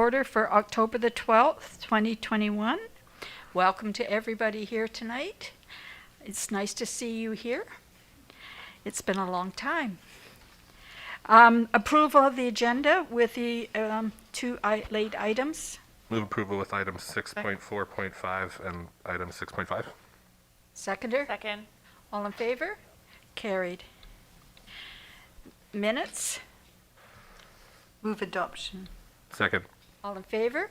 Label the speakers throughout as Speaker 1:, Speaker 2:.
Speaker 1: order for October the 12th, 2021. Welcome to everybody here tonight. It's nice to see you here. It's been a long time. Approval of the agenda with the two late items.
Speaker 2: Move approval with items 6.4.5 and item 6.5.
Speaker 1: Seconder?
Speaker 3: Second.
Speaker 1: All in favor? Carried. Minutes?
Speaker 4: Move adoption.
Speaker 2: Second.
Speaker 1: All in favor?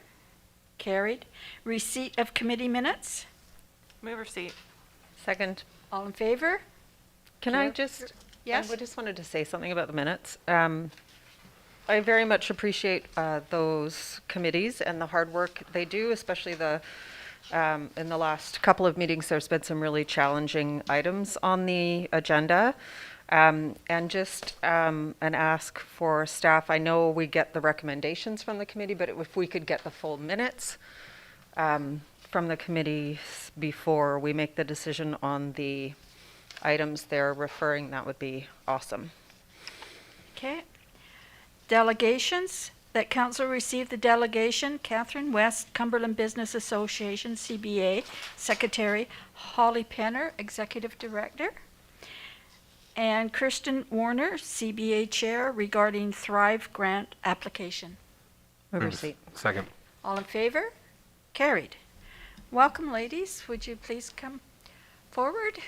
Speaker 1: Carried. Receipt of committee minutes?
Speaker 3: Move receipt.
Speaker 5: Second.
Speaker 1: All in favor?
Speaker 5: Can I just,
Speaker 1: Yes?
Speaker 5: I just wanted to say something about the minutes. I very much appreciate those committees and the hard work they do, especially in the last couple of meetings, there's been some really challenging items on the agenda. And just an ask for staff, I know we get the recommendations from the committee, but if we could get the full minutes from the committee before we make the decision on the items they're referring, that would be awesome.
Speaker 1: Okay. Delegations. That council received the delegation, Catherine West, Cumberland Business Association, CBA, Secretary, Holly Penner, Executive Director, and Kirsten Warner, CBA Chair, regarding Thrive Grant application.
Speaker 5: Move receipt.
Speaker 2: Second.
Speaker 1: All in favor? Carried. Welcome, ladies. Would you please come forward?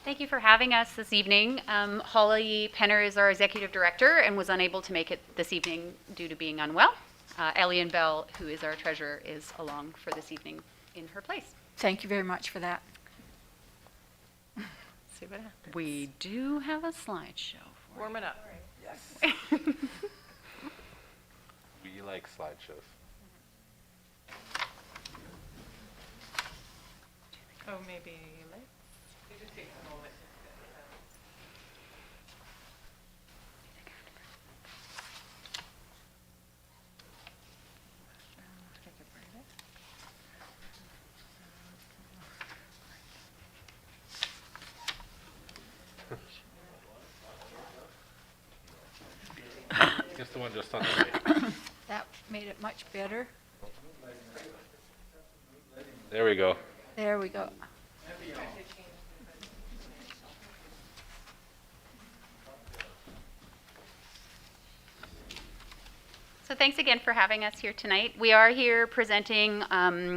Speaker 6: Thank you for having us this evening. Holly Penner is our Executive Director and was unable to make it this evening due to being unwell. Elian Bell, who is our Treasurer, is along for this evening in her place.
Speaker 1: Thank you very much for that.
Speaker 5: See what happens.
Speaker 6: We do have a slideshow for
Speaker 3: Warm it up.
Speaker 6: you.
Speaker 2: We like slideshows.
Speaker 3: Oh, maybe late. It just takes a moment.
Speaker 2: Just the one just on the right.
Speaker 1: That made it much better.
Speaker 2: There we go.
Speaker 1: There we go.
Speaker 6: So thanks again for having us here tonight. We are here presenting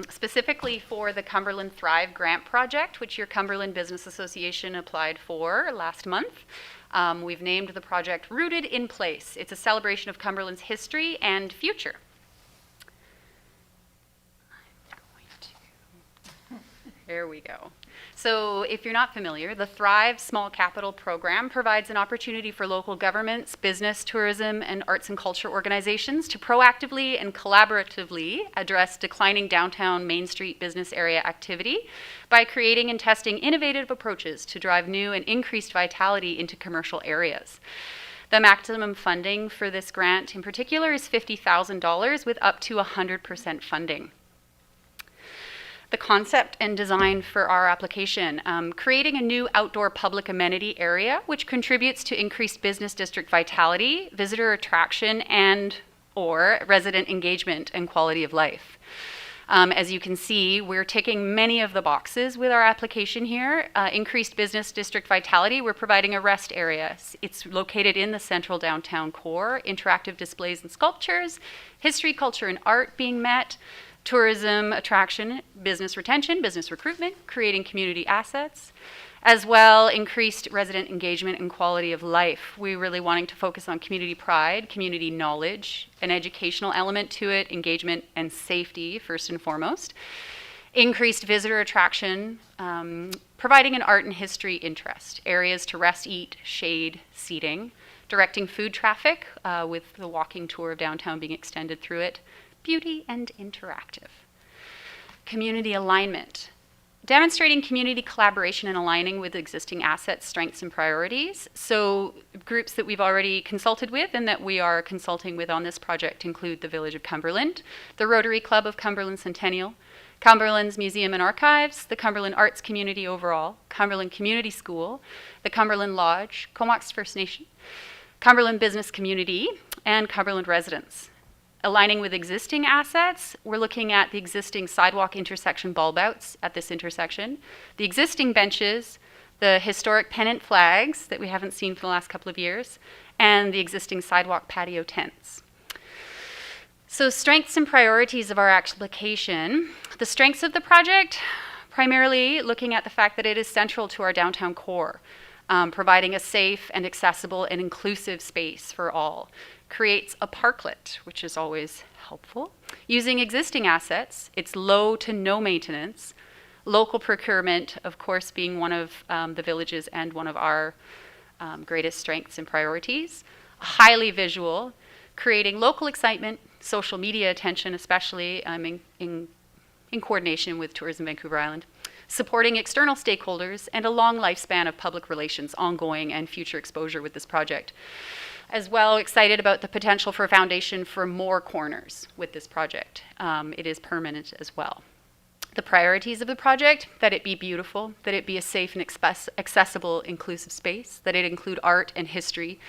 Speaker 6: specifically for the Cumberland Thrive Grant Project, which your Cumberland Business Association applied for last month. We've named the project Rooted in Place. It's a celebration of Cumberland's history and future. There we go. So if you're not familiar, the Thrive Small Capital Program provides an opportunity for local governments, business, tourism, and arts and culture organizations to proactively and collaboratively address declining downtown Main Street business area activity by creating and testing innovative approaches to drive new and increased vitality into commercial areas. The maximum funding for this grant in particular is $50,000 with up to 100% funding. The concept and design for our application, creating a new outdoor public amenity area which contributes to increased business district vitality, visitor attraction, and or resident engagement and quality of life. As you can see, we're ticking many of the boxes with our application here. Increased business district vitality, we're providing a rest area. It's located in the central downtown core, interactive displays and sculptures, history, culture, and art being met, tourism attraction, business retention, business recruitment, creating community assets, as well increased resident engagement and quality of life. We're really wanting to focus on community pride, community knowledge, an educational element to it, engagement and safety first and foremost. Increased visitor attraction, providing an art and history interest, areas to rest, eat, shade, seating, directing food traffic with the walking tour of downtown being extended through it, beauty and interactive. Community alignment, demonstrating community collaboration and aligning with existing assets, strengths, and priorities. So groups that we've already consulted with and that we are consulting with on this project include the Village of Cumberland, the Rotary Club of Cumberland Centennial, Cumberland's Museum and Archives, the Cumberland Arts Community overall, Cumberland Community School, the Cumberland Lodge, Comox First Nation, Cumberland business community, and Cumberland residents. Aligning with existing assets, we're looking at the existing sidewalk intersection bulb outs at this intersection, the existing benches, the historic pennant flags that we haven't seen for the last couple of years, and the existing sidewalk patio tents. So strengths and priorities of our application. The strengths of the project, primarily looking at the fact that it is central to our downtown core, providing a safe and accessible and inclusive space for all. Creates a parklet, which is always helpful. Using existing assets, it's low to no maintenance. Local procurement, of course, being one of the villages and one of our greatest strengths and priorities. Highly visual, creating local excitement, social media attention, especially in coordination with Tourism Vancouver Island. Supporting external stakeholders and a long lifespan of public relations, ongoing and future exposure with this project. As well, excited about the potential for a foundation for more corners with this project. It is permanent as well. The priorities of the project, that it be beautiful, that it be a safe and accessible, inclusive space, that it include art and history,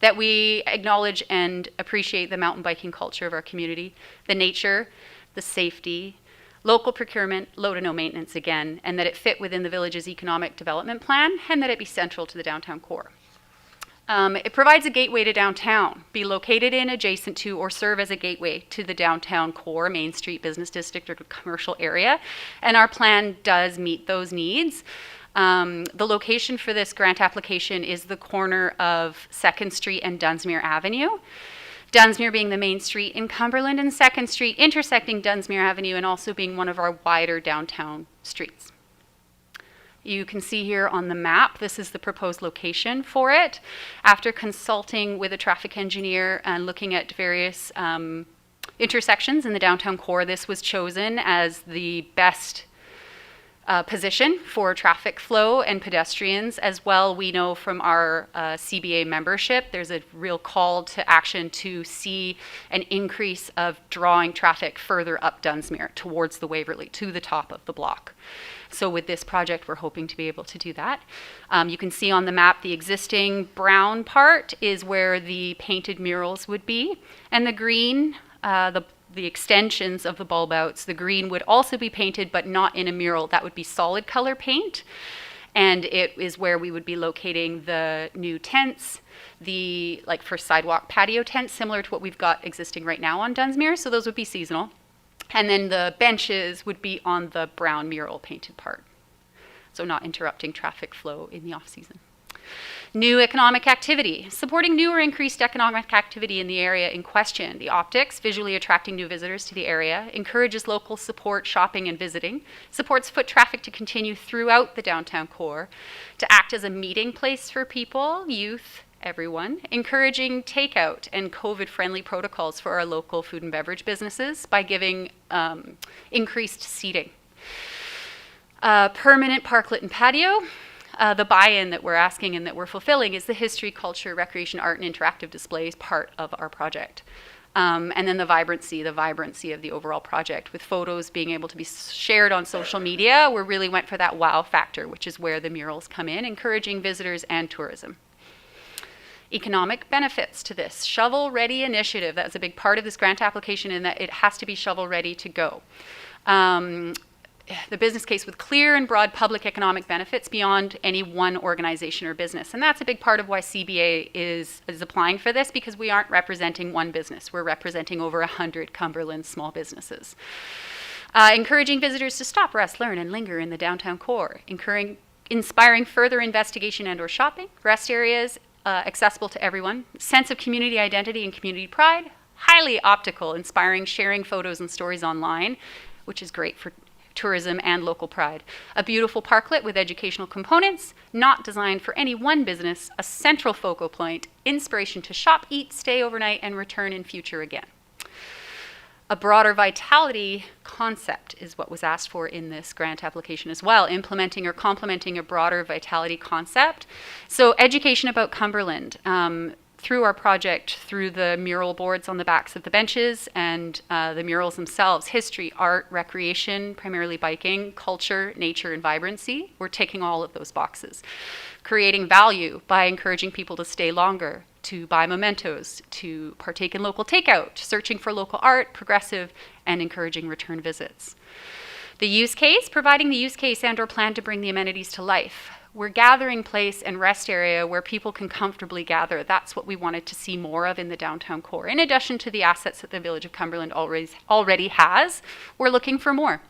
Speaker 6: that we acknowledge and appreciate the mountain biking culture of our community, the nature, the safety, local procurement, low to no maintenance again, and that it fit within the village's economic development plan, and that it be central to the downtown core. It provides a gateway to downtown, be located in, adjacent to, or serve as a gateway to the downtown core, Main Street business district or commercial area. And our plan does meet those needs. The location for this grant application is the corner of 2nd Street and Dunsmuir Avenue. Dunsmuir being the main street in Cumberland, and 2nd Street intersecting Dunsmuir Avenue and also being one of our wider downtown streets. You can see here on the map, this is the proposed location for it. After consulting with a traffic engineer and looking at various intersections in the downtown core, this was chosen as the best position for traffic flow and pedestrians. As well, we know from our CBA membership, there's a real call to action to see an increase of drawing traffic further up Dunsmuir towards the Waverley, to the top of the block. So with this project, we're hoping to be able to do that. You can see on the map the existing brown part is where the painted murals would be, and the green, the extensions of the bulb outs, the green would also be painted, but not in a mural. That would be solid color paint, and it is where we would be locating the new tents, like for sidewalk patio tents, similar to what we've got existing right now on Dunsmuir. So those would be seasonal. And then the benches would be on the brown mural painted part. So not interrupting traffic flow in the off-season. New economic activity, supporting new or increased economic activity in the area in question. The optics, visually attracting new visitors to the area, encourages local support, shopping and visiting, supports foot traffic to continue throughout the downtown core, to act as a meeting place for people, youth, everyone, encouraging takeout and COVID-friendly protocols for our local food and beverage businesses by giving increased seating. Permanent parklet and patio. The buy-in that we're asking and that we're fulfilling is the history, culture, recreation, art, and interactive displays part of our project. And then the vibrancy of the overall project, with photos being able to be shared on social media. We really went for that wow factor, which is where the murals come in, encouraging visitors and tourism. Economic benefits to this. Shovel-ready initiative. That's a big part of this grant application, in that it has to be shovel-ready to go. The business case with clear and broad public economic benefits beyond any one organization or business. And that's a big part of why CBA is applying for this, because we aren't representing one business. We're representing over 100 Cumberland small businesses. Encouraging visitors to stop, rest, learn, and linger in the downtown core. Inspiring further investigation and or shopping. Rest areas accessible to everyone. Sense of community identity and community pride. Highly optical, inspiring sharing photos and stories online, which is great for tourism and local pride. A beautiful parklet with educational components, not designed for any one business, a central focal point, inspiration to shop, eat, stay overnight, and return in future again. A broader vitality concept is what was asked for in this grant application as well, implementing or complementing a broader vitality concept. So education about Cumberland. Through our project, through the mural boards on the backs of the benches and the murals themselves, history, art, recreation, primarily biking, culture, nature, and vibrancy. We're ticking all of those boxes. Creating value by encouraging people to stay longer, to buy mementos, to partake in local takeout, searching for local art, progressive, and encouraging return visits. The use case, providing the use case and or plan to bring the amenities to life. We're gathering place and rest area where people can comfortably gather. That's what we wanted to see more of in the downtown core. In addition to the assets that the Village of Cumberland already has, we're looking for more.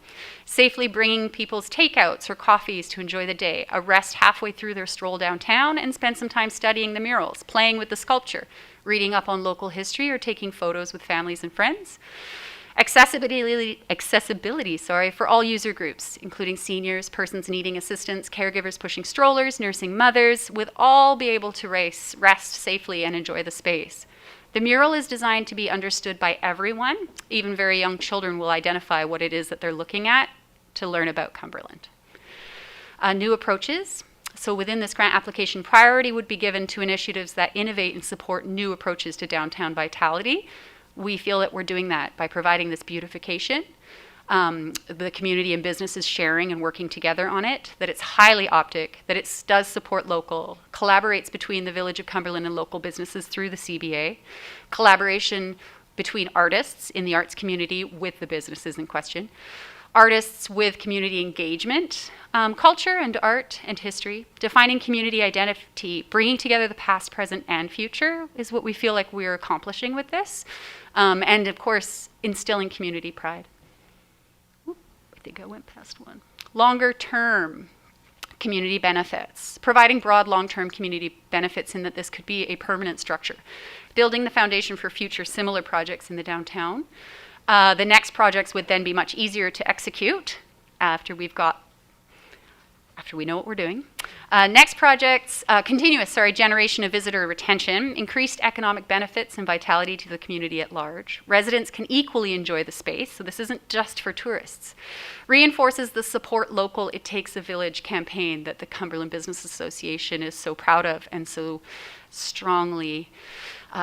Speaker 6: Safely bringing people's takeouts or coffees to enjoy the day, a rest halfway through their stroll downtown, and spend some time studying the murals, playing with the sculpture, reading up on local history, or taking photos with families and friends. Accessibility, for all user groups, including seniors, persons needing assistance, caregivers pushing strollers, nursing mothers, would all be able to rest safely and enjoy the space. The mural is designed to be understood by everyone. Even very young children will identify what it is that they're looking at to learn about Cumberland. New approaches. So within this grant application, priority would be given to initiatives that innovate and support new approaches to downtown vitality. We feel that we're doing that by providing this beautification, the community and businesses sharing and working together on it, that it's highly optic, that it does support local, collaborates between the Village of Cumberland and local businesses through the CBA, collaboration between artists in the arts community with the businesses in question, artists with community engagement, culture and art and history, defining community identity, bringing together the past, present, and future is what we feel like we're accomplishing with this. And of course, instilling community pride. Ooh, I think I went past one. Longer term community benefits, providing broad long-term community benefits in that this could be a permanent structure, building the foundation for future similar projects in the downtown. The next projects would then be much easier to execute after we know what we're doing. Next projects, continuous generation of visitor retention, increased economic benefits and vitality to the community at large. Residents can equally enjoy the space, so this isn't just for tourists. Reinforces the support local, it takes a village campaign that the Cumberland Business Association is so proud of and so strongly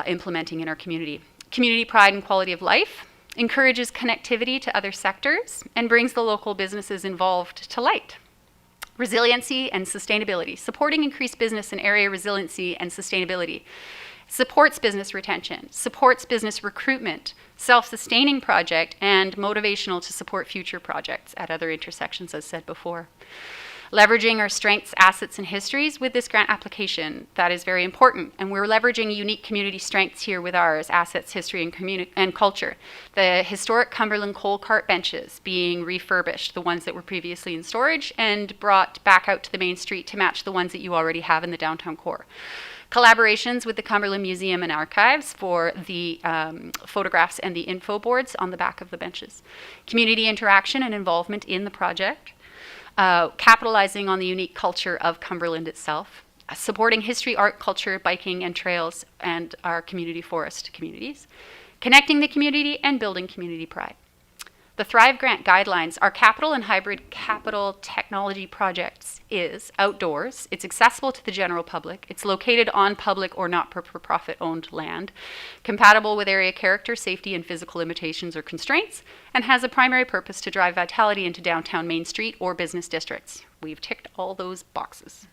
Speaker 6: implementing in our community. Community pride and quality of life. Encourages connectivity to other sectors and brings the local businesses involved to light. Resiliency and sustainability, supporting increased business and area resiliency and sustainability. Supports business retention, supports business recruitment, self-sustaining project, and motivational to support future projects at other intersections, as said before. Leveraging our strengths, assets, and histories with this grant application. That is very important. And we're leveraging unique community strengths here with ours, assets, history, and culture. The historic Cumberland coal cart benches being refurbished, the ones that were previously in storage, and brought back out to the main street to match the ones that you already have in the downtown core. Collaborations with the Cumberland Museum and Archives for the photographs and the info boards on the back of the benches. Community interaction and involvement in the project. Capitalizing on the unique culture of Cumberland itself, supporting history, art, culture, biking, and trails, and our community forest communities, connecting the community and building community pride. The Thrive Grant guidelines are capital and hybrid capital technology projects is outdoors. It's accessible to the general public. It's located on public or not-for-profit owned land, compatible with area character, safety, and physical limitations or constraints, and has a primary purpose to drive vitality into downtown Main Street or business districts. We've ticked all those boxes.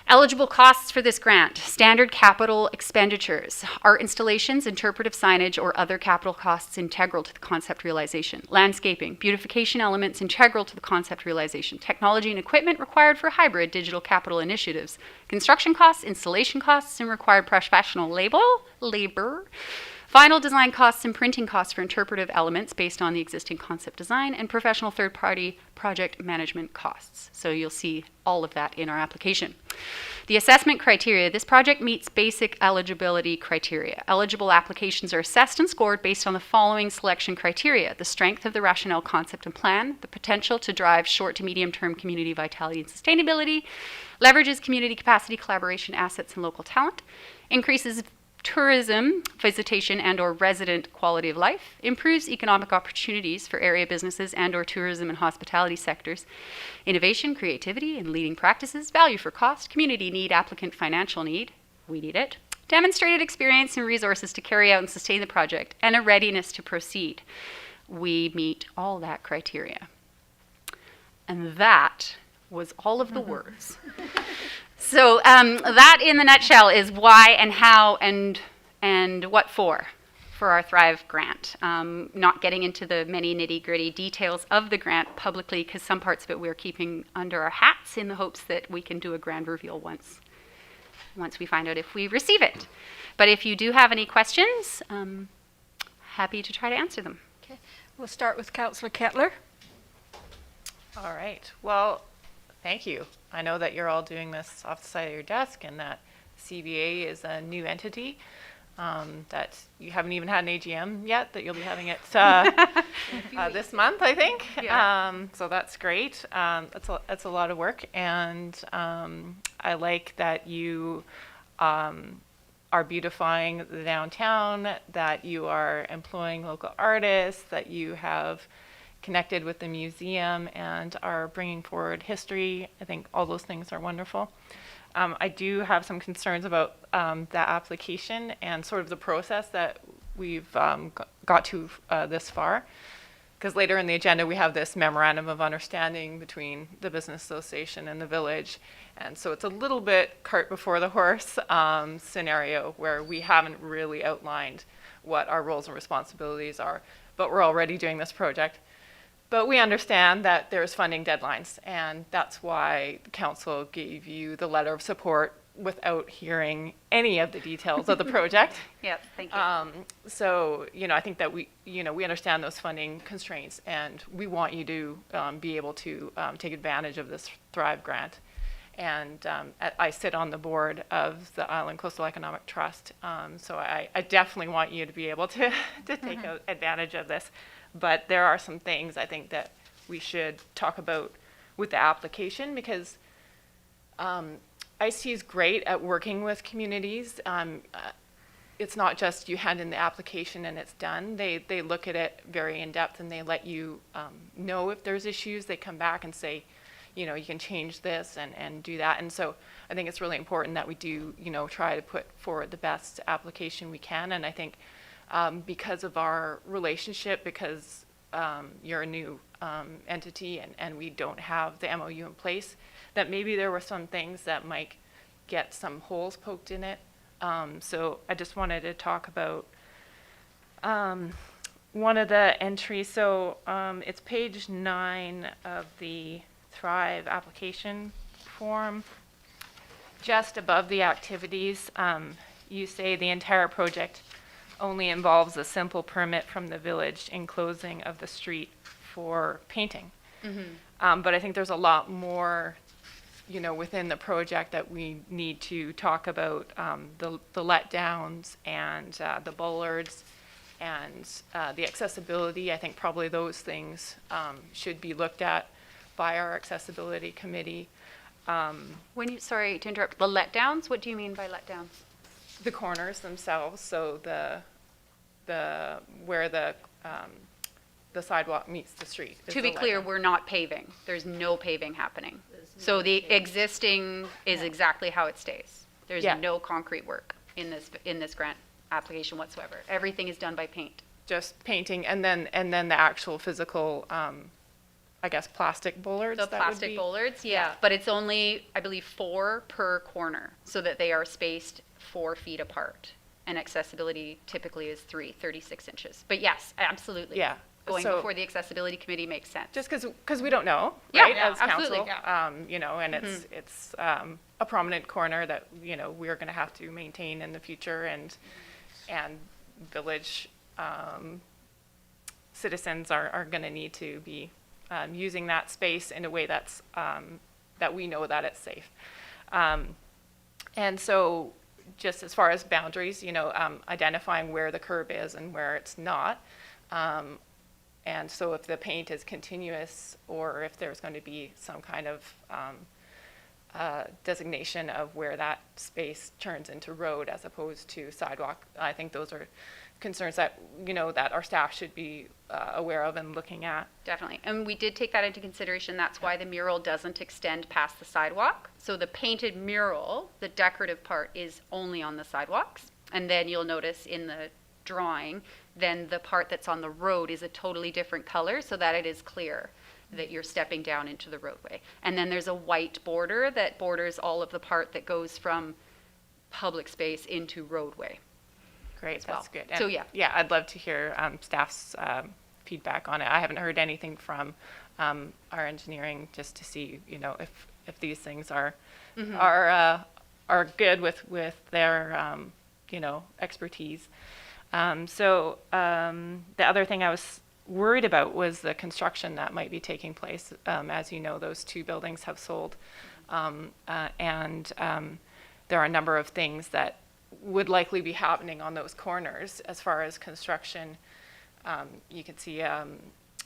Speaker 6: Eligible costs for this grant, standard capital expenditures, art installations, interpretive signage, or other capital costs integral to the concept realization. Landscaping, beautification elements integral to the concept realization. Technology and equipment required for hybrid digital capital initiatives. Construction costs, installation costs, and required professional labor. Final design costs and printing costs for interpretive elements based on the existing concept design, and professional third-party project management costs. So you'll see all of that in our application. The assessment criteria. This project meets basic eligibility criteria. Eligible applications are assessed and scored based on the following selection criteria: the strength of the rationale, concept, and plan, the potential to drive short to medium-term community vitality and sustainability, leverages community capacity, collaboration, assets, and local talent, increases tourism, visitation, and or resident quality of life, improves economic opportunities for area businesses and or tourism and hospitality sectors, innovation, creativity, and leading practices, value for cost, community need, applicant financial need, we need it, demonstrated experience and resources to carry out and sustain the project, and a readiness to proceed. We meet all that criteria. And that was all of the words. So that, in the nutshell, is why and how and what for our Thrive grant. Not getting into the many nitty-gritty details of the grant publicly, because some parts of it we're keeping under our hats in the hopes that we can do a grand reveal once we find out if we receive it. But if you do have any questions, happy to try to answer them.
Speaker 1: Okay. We'll start with Councillor Kettler.
Speaker 3: All right. Well, thank you. I know that you're all doing this off the side of your desk and that CBA is a new entity, that you haven't even had an AGM yet, that you'll be having it this month, I think.
Speaker 6: Yeah.
Speaker 3: So that's great. That's a lot of work. And I like that you are beautifying the downtown, that you are employing local artists, that you have connected with the museum and are bringing forward history. I think all those things are wonderful. I do have some concerns about that application and sort of the process that we've got to this far. Because later in the agenda, we have this memorandum of understanding between the business association and the village. And so it's a little bit cart before the horse scenario where we haven't really outlined what our roles and responsibilities are, but we're already doing this project. But we understand that there's funding deadlines, and that's why the council gave you the letter of support without hearing any of the details of the project.
Speaker 6: Yep, thank you.
Speaker 3: So, I think that we understand those funding constraints, and we want you to be able to take advantage of this Thrive grant. And I sit on the board of the Island Coastal Economic Trust, so I definitely want you to be able to take advantage of this. But there are some things I think that we should talk about with the application, because ICT is great at working with communities. It's not just you hand in the application and it's done. They look at it very in depth, and they let you know if there's issues. They come back and say, you can change this and do that. And so I think it's really important that we do, try to put forward the best application we can. And I think because of our relationship, because you're a new entity and we don't have the MOU in place, that maybe there were some things that might get some holes poked in it. So I just wanted to talk about one of the entries. So it's page 9 of the Thrive application form. Just above the activities, you say the entire project only involves a simple permit from the village enclosing of the street for painting. Mm-hmm. But I think there's a lot more, within the project that we need to talk about, the letdowns and the bollards and the accessibility. I think probably those things should be looked at by our accessibility committee.
Speaker 6: Sorry to interrupt, the letdowns, what do you mean by letdowns?
Speaker 3: The corners themselves, so where the sidewalk meets the street.
Speaker 6: To be clear, we're not paving. There's no paving happening. So the existing is exactly how it stays. There's no concrete work in this grant application whatsoever. Everything is done by paint.
Speaker 3: Just painting, and then the actual physical, plastic bollards.
Speaker 6: The plastic bollards, yeah. But it's only, I believe, 4 per corner, so that they are spaced 4 feet apart. And accessibility typically is 36 inches. But yes, absolutely.
Speaker 3: Yeah.
Speaker 6: Going
Speaker 3: So-
Speaker 6: before the accessibility committee makes sense.
Speaker 3: Just because we don't know,
Speaker 6: Yeah,
Speaker 3: right?
Speaker 6: yeah,
Speaker 3: as council,
Speaker 6: absolutely, yeah.
Speaker 3: And it's a prominent corner that we're going to have to maintain in the future, and village citizens are going to need to be using that space in a way that's that we know that it's safe. And so, just as far as boundaries, identifying where the curb is and where it's not. And so if the paint is continuous, or if there's going to be some kind of designation of where that space turns into road as opposed to sidewalk, I think those are concerns that, that our staff should be aware of and looking at.
Speaker 6: Definitely. And we did take that into consideration. That's why the mural doesn't extend past the sidewalk. So the painted mural, the decorative part, is only on the sidewalks. And then you'll notice in the drawing, then the part that's on the road is a totally different color so that it is clear. that you're stepping down into the roadway. And then there's a white border that borders all of the part that goes from public space into roadway.
Speaker 3: Great,
Speaker 6: as well.
Speaker 3: that's good.
Speaker 6: So,
Speaker 3: And,
Speaker 6: yeah.
Speaker 3: Yeah, I'd love to hear staff's feedback on it. I haven't heard anything from our engineering just to see, you know, if these things are good with their, you know, expertise. The other thing I was worried about was the construction that might be taking place. As you know, those two buildings have sold. There are a number of things that would likely be happening on those corners as far as construction. You can see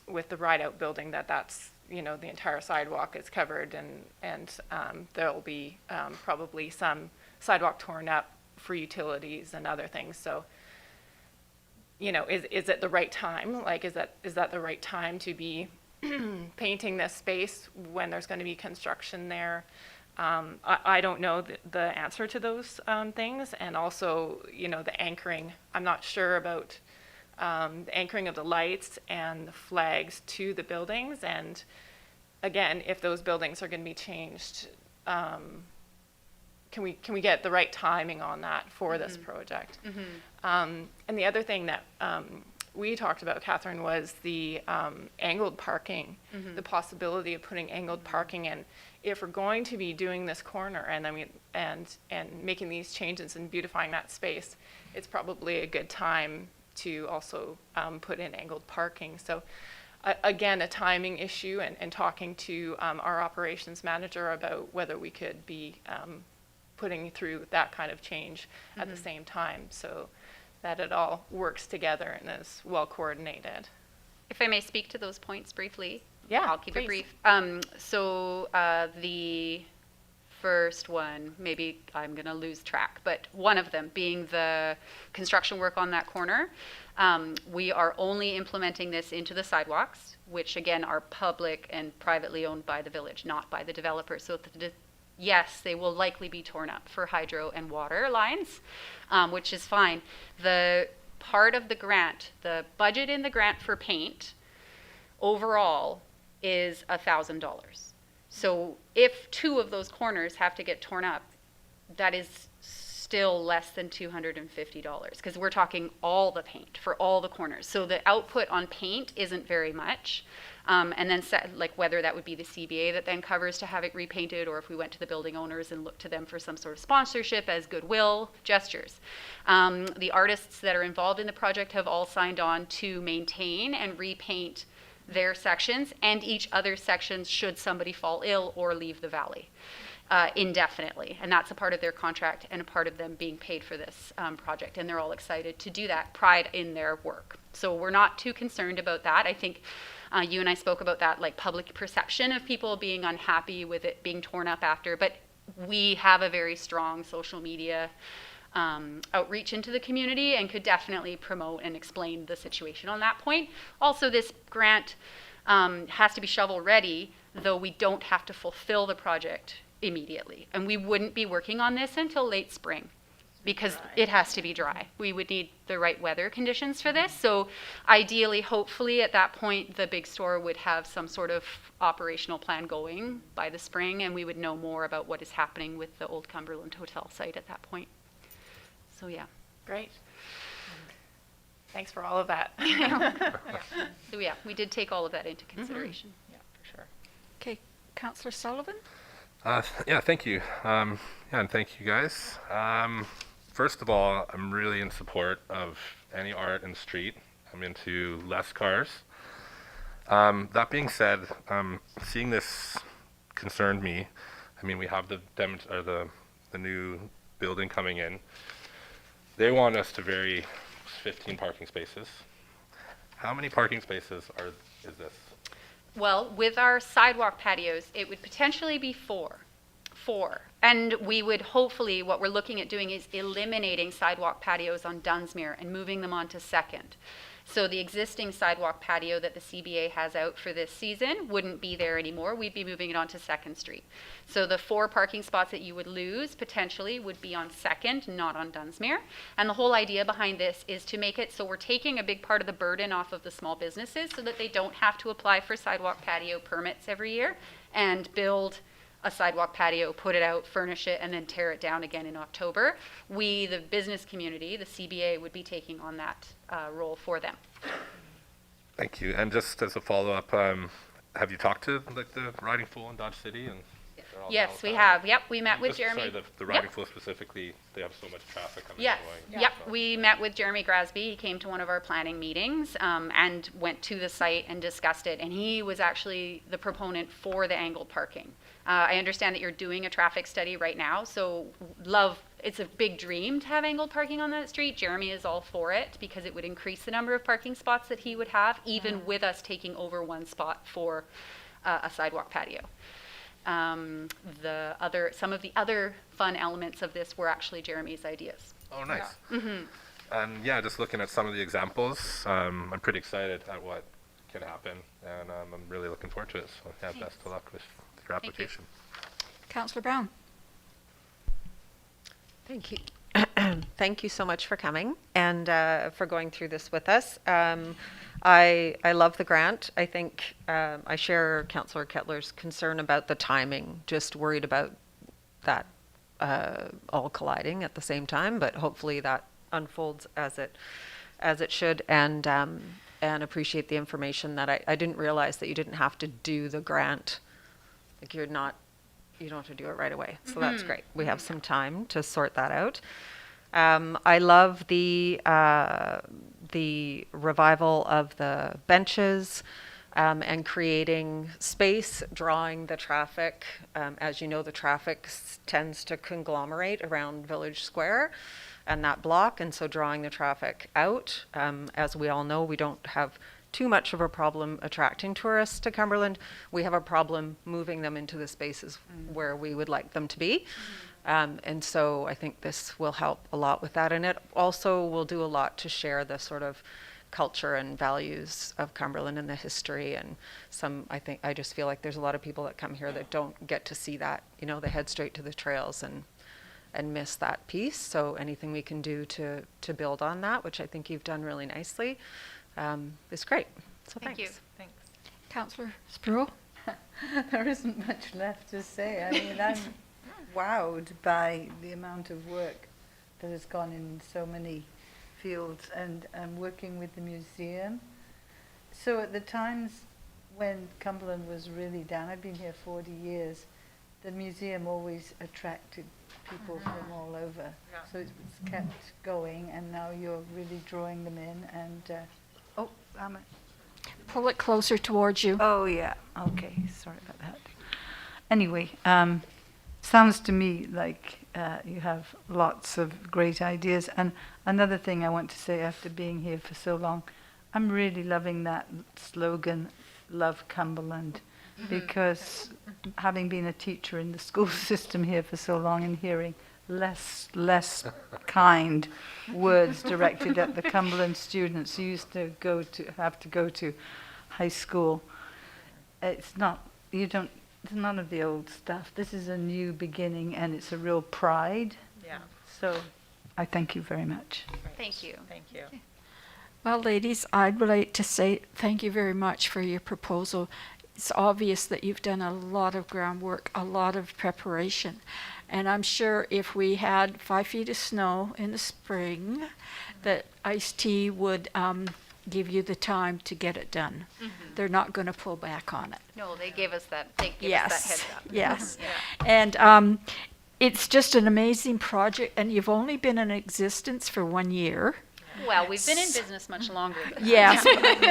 Speaker 3: with the Ride Out building that's, you know, the entire sidewalk is covered, and there'll be probably some sidewalk torn up for utilities and other things. So, you know, is it the right time? Like, is that the right time to be painting this space when there's going to be construction there? I don't know the answer to those things, and also, you know, the anchoring. I'm not sure about the anchoring of the lights and the flags to the buildings, and again, if those buildings are going to be changed, can we get the right timing on that for this project? And the other thing that we talked about, Catherine, was the angled parking, the possibility of putting angled parking in. If we're going to be doing this corner and making these changes and beautifying that space, it's probably a good time to also put in angled parking. So again, a timing issue, and talking to our operations manager about whether we could be putting through that kind of change at the same time, so that it all works together and is well coordinated.
Speaker 6: If I may speak to those points briefly.
Speaker 3: Yeah,
Speaker 6: I'll keep it
Speaker 3: please.
Speaker 6: brief. The first one, maybe I'm going to lose track, but one of them being the construction work on that corner. We are only implementing this into the sidewalks, which again are public and privately owned by the village, not by the developer. So yes, they will likely be torn up for hydro and water lines, which is fine. The part of the grant, the budget in the grant for paint overall is $1,000. So if two of those corners have to get torn up, that is still less than $250, because we're talking all the paint for all the corners. So the output on paint isn't very much. And then like whether that would be the CBA that then covers to have it repainted, or if we went to the building owners and looked to them for some sort of sponsorship as goodwill gestures. The artists that are involved in the project have all signed on to maintain and repaint their sections and each other's sections should somebody fall ill or leave the valley indefinitely. And that's a part of their contract and a part of them being paid for this project. And they're all excited to do that, pride in their work. So we're not too concerned about that. I think you and I spoke about that, like public perception of people being unhappy with it being torn up after, but we have a very strong social media outreach into the community and could definitely promote and explain the situation on that point. Also, this grant has to be shovel ready, though we don't have to fulfill the project immediately. And we wouldn't be working on this until late spring because it has to be dry. We would need the right weather conditions for this. So ideally, hopefully at that point, the big store would have some sort of operational plan going by the spring, and we would know more about what is happening with the Old Cumberland Hotel site at that point. So yeah.
Speaker 3: Great. Thanks for all of that.
Speaker 6: So yeah, we did take all of that into consideration.
Speaker 3: Yeah, for sure.
Speaker 1: Okay, Councillor Sullivan?
Speaker 2: Yeah, thank you. Yeah, and thank you guys. First of all, I'm really in support of any art in the street. I'm into less cars. That being said, seeing this concerned me. I mean, we have the new building coming in. They want us to vary 15 parking spaces. How many parking spaces is this?
Speaker 6: Well, with our sidewalk patios, it would potentially be four. And we would hopefully, what we're looking at doing is eliminating sidewalk patios on Dunsmuir and moving them onto Second. So the existing sidewalk patio that the CBA has out for this season wouldn't be there anymore. We'd be moving it onto Second Street. So the 4 parking spots that you would lose potentially would be on Second, not on Dunsmuir. And the whole idea behind this is to make it so we're taking a big part of the burden off of the small businesses so that they don't have to apply for sidewalk patio permits every year and build a sidewalk patio, put it out, furnish it, and then tear it down again in October. We, the business community, the CBA, would be taking on that role for them.
Speaker 2: Thank you. And just as a follow-up, have you talked to like the Riding Fool in Dodge City? And they're all down
Speaker 6: Yes,
Speaker 2: with
Speaker 6: we
Speaker 2: that?
Speaker 6: have. Yep, we met with
Speaker 2: Just-
Speaker 6: Jeremy.
Speaker 2: Sorry, the
Speaker 6: Yep.
Speaker 2: Riding Fool specifically, they have so much traffic coming
Speaker 6: Yes,
Speaker 2: and going.
Speaker 6: yep.
Speaker 2: So-
Speaker 6: We met with Jeremy Grasby. He came to one of our planning meetings and went to the site and discussed it. And he was actually the proponent for the angled parking. I understand that you're doing a traffic study right now, so it's a big dream to have angled parking on that street. Jeremy is all for it because it would increase the number of parking spots that he would have, even with us taking over 1 spot for a sidewalk patio. Some of the other fun elements of this were actually Jeremy's ideas.
Speaker 2: Oh, nice. And yeah, just looking at some of the examples, I'm pretty excited at what can happen, and I'm really looking forward to it. So yeah, best of luck with your
Speaker 6: you.
Speaker 2: application.
Speaker 1: Councillor Brown.
Speaker 5: Thank you. Thank you so much for coming and for going through this with us. I love the grant. I think I share Councillor Kettler's concern about the timing, just worried about that all colliding at the same time, but hopefully that unfolds as it should, and appreciate the information that I didn't realize that you didn't have to do the grant. Like you don't have to do it right away. So that's great. We have some time to sort that out. I love the revival of the benches and creating space, drawing the traffic. As you know, the traffic tends to conglomerate around Village Square and that block, and so drawing the traffic out. As we all know, we don't have too much of a problem attracting tourists to Cumberland. We have a problem moving them into the spaces where we would like them to be. And so I think this will help a lot with that. And it also will do a lot to share the sort of culture and values of Cumberland and the history. And I just feel like there's a lot of people that come here that don't get to see that. You know, they head straight to the trails and miss that piece. So anything we can do to build on that, which I think you've done really nicely, is great. So
Speaker 6: Thank you.
Speaker 3: Thanks.
Speaker 1: Councillor Sproul.
Speaker 4: There isn't much left to say. I mean, I'm wowed by the amount of work that has gone in so many fields, and working with the museum. So at the times when Cumberland was really down, I've been here 40 years, the museum always attracted people from all over. So it's kept going, and now you're really drawing them in, and
Speaker 1: Pull it closer towards you.
Speaker 4: oh yeah, okay, sorry about that. Anyway, sounds to me like you have lots of great ideas. And another thing I want to say, after being here for so long, I'm really loving that slogan, Love Cumberland, because having been a teacher in the school system here for so long and hearing less kind words directed at the Cumberland students who used to have to go to high school, it's not, there's none of the old stuff. This is a new beginning, and it's a real pride.
Speaker 3: Yeah.
Speaker 4: So I thank you very much.
Speaker 6: Thank you.
Speaker 3: Thank you.
Speaker 1: Well, ladies, I'd like to say thank you very much for your proposal. It's obvious that you've done a lot of groundwork, a lot of preparation. And I'm sure if we had 5 feet of snow in the spring, that Iced Tea would give you the time to get it done. They're not going to pull back on it.
Speaker 6: No, they gave us that. They gave us that heads up.
Speaker 1: Yes. And it's just an amazing project, and you've only been in existence for 1 year.
Speaker 6: Well, we've been in business much longer than that.
Speaker 1: Yes,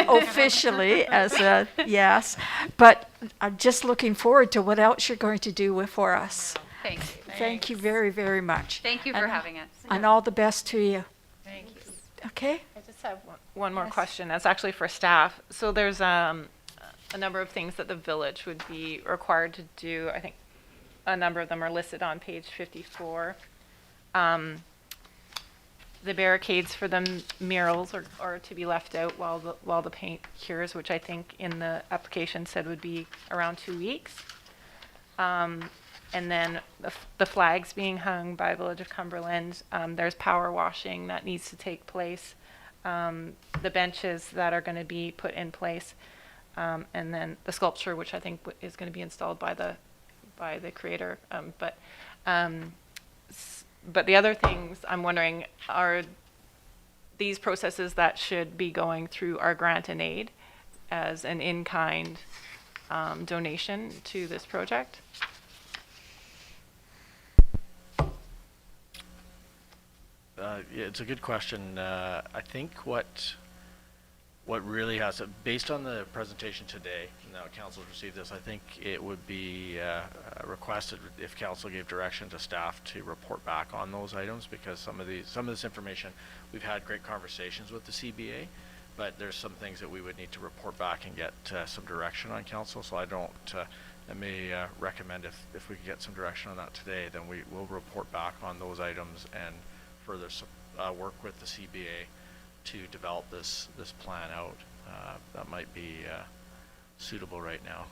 Speaker 1: officially as a yes. But I'm just looking forward to what else you're going to do for us.
Speaker 6: Thank you.
Speaker 1: Thank you very, very much.
Speaker 6: Thank you for having us.
Speaker 1: And all the best to you.
Speaker 3: Thank you.
Speaker 1: Okay?
Speaker 3: I just have one more question. That's actually for staff. So there's a number of things that the village would be required to do. I think a number of them are listed on page 54. The barricades for the murals are to be left out while the paint cures, which I think in the application said would be around 2 weeks. And then the flags being hung by Village of Cumberland. There's power washing that needs to take place. The benches that are going to be put in place, and then the sculpture, which I think is going to be installed by the creator. But the other things I'm wondering are these processes that should be going through our grant and aid as an in-kind donation to this project.
Speaker 7: Yeah, it's a good question. I think what really has to, based on the presentation today, now council received this, I think it would be requested if council gave direction to staff to report back on those items, because some of this information, we've had great conversations with the CBA, but there's some things that we would need to report back and get some direction on council. So I may recommend if we could get some direction on that today, then we will report back on those items and further work with the CBA to develop this plan out. That might be suitable right now.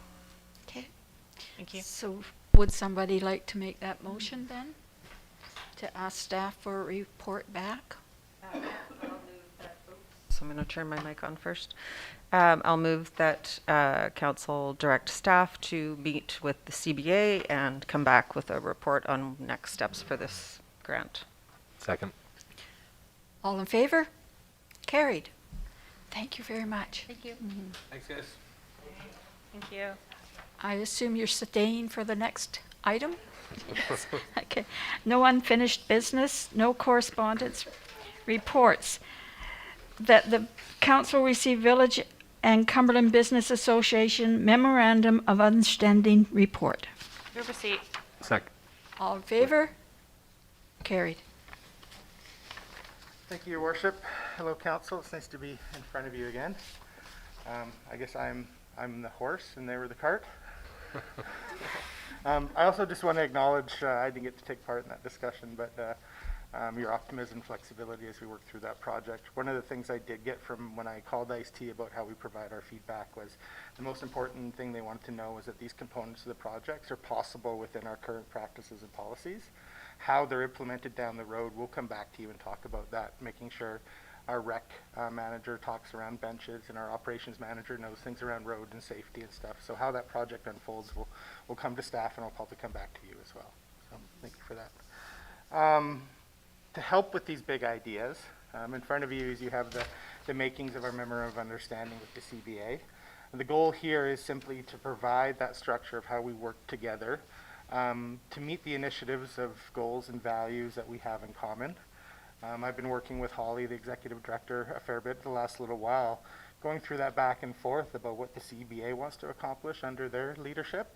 Speaker 1: Okay.
Speaker 3: Thank you.
Speaker 1: So would somebody like to make that motion then? To ask staff for a report back?
Speaker 5: So I'm going to turn my mic on first. I'll move that council direct staff to meet with the CBA and come back with a report on next steps for this grant.
Speaker 2: Second.
Speaker 1: All in favor? Carried. Thank you very much.
Speaker 6: Thank you.
Speaker 2: Thanks, guys.
Speaker 3: Thank you.
Speaker 1: I assume you're staying for the next item? Okay. No unfinished business, no correspondence, reports. That the council received Village and Cumberland Business Association Memorandum of Understanding report.
Speaker 3: Move receipt.
Speaker 2: Second.
Speaker 1: All in favor? Carried.
Speaker 8: Thank you, Your Worship. Hello, Council. It's nice to be in front of you again. I guess I'm the horse and they were the cart. I also just want to acknowledge, I didn't get to take part in that discussion, but your optimism, flexibility as we work through that project. One of the things I did get from when I called ICE-T about how we provide our feedback was the most important thing they wanted to know was that these components of the projects are possible within our current practices and policies. How they're implemented down the road, we'll come back to you and talk about that, making sure our rec manager talks around benches and our operations manager knows things around road and safety and stuff. So how that project unfolds, we'll come to staff and I'll probably come back to you as well. So thank you for that. To help with these big ideas, in front of you is you have the makings of our Memorandum of Understanding with the CBA. And the goal here is simply to provide that structure of how we work together to meet the initiatives of goals and values that we have in common. I've been working with Holly, the Executive Director, a fair bit the last little while, going through that back and forth about what the CBA wants to accomplish under their leadership,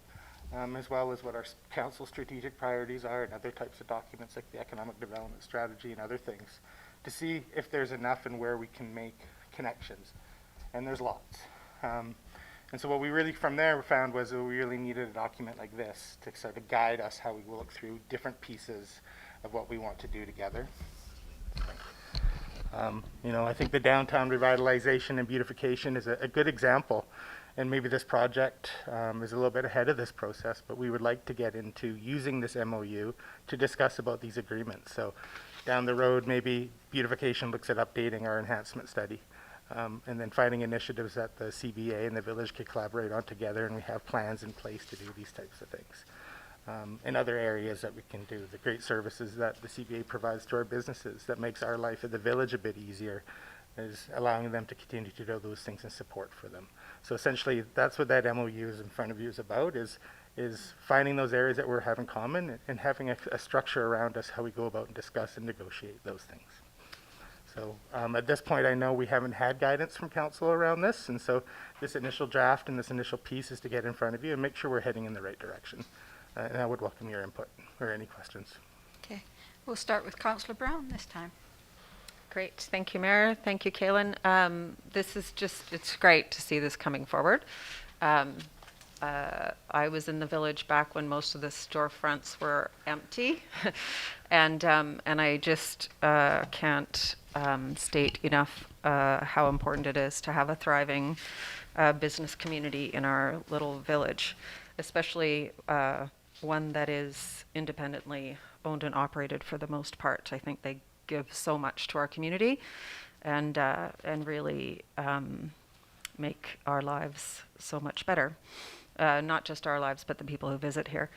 Speaker 8: as well as what our council strategic priorities are and other types of documents like the Economic Development Strategy and other things, to see if there's enough and where we can make connections. And there's lots. And so what we really from there found was that we really needed a document like this to sort of guide us how we will look through different pieces of what we want to do together. I think the downtown revitalization and beautification is a good example, and maybe this project is a little bit ahead of this process, but we would like to get into using this MOU to discuss about these agreements. So down the road, maybe beautification looks at updating our enhancement study, and then finding initiatives that the CBA and the village could collaborate on together, and we have plans in place to do these types of things. In other areas that we can do, the great services that the CBA provides to our businesses that makes our life at the village a bit easier, is allowing them to continue to do those things and support for them. So essentially, that's what that MOU is in front of you is about, is finding those areas that we have in common and having a structure around us how we go about and discuss and negotiate those things. So at this point, I know we haven't had guidance from council around this, and so this initial draft and this initial piece is to get in front of you and make sure we're heading in the right direction. And I would welcome your input or any questions.
Speaker 1: Okay. We'll start with Councillor Brown this time.
Speaker 5: Great. Thank you, Mayor. Thank you, Kaylin. This is it's great to see this coming forward. I was in the village back when most of the storefronts were empty, and I just can't state enough how important it is to have a thriving business community in our little village, especially one that is independently owned and operated for the most part. I think they give so much to our community, and really make our lives so much better. Not just our lives, but the people who visit here.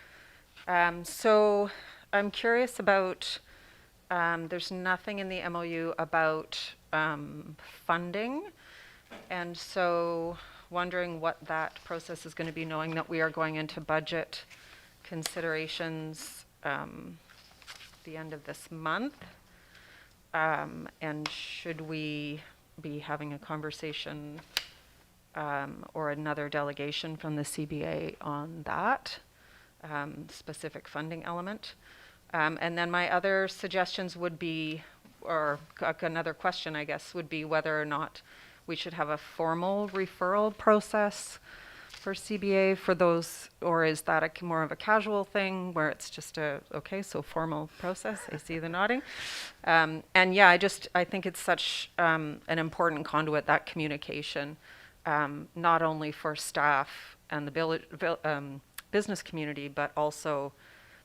Speaker 5: So I'm curious about, there's nothing in the MOU about funding. And so wondering what that process is going to be, knowing that we are going into budget considerations the end of this month. And should we be having a conversation or another delegation from the CBA on that specific funding element? And then my other suggestions would be, or another question, I guess, would be whether or not we should have a formal referral process for CBA for those, or is that more of a casual thing where it's just so formal process? I see the nodding. And yeah, I think it's such an important conduit, that communication, not only for staff and the business community, but also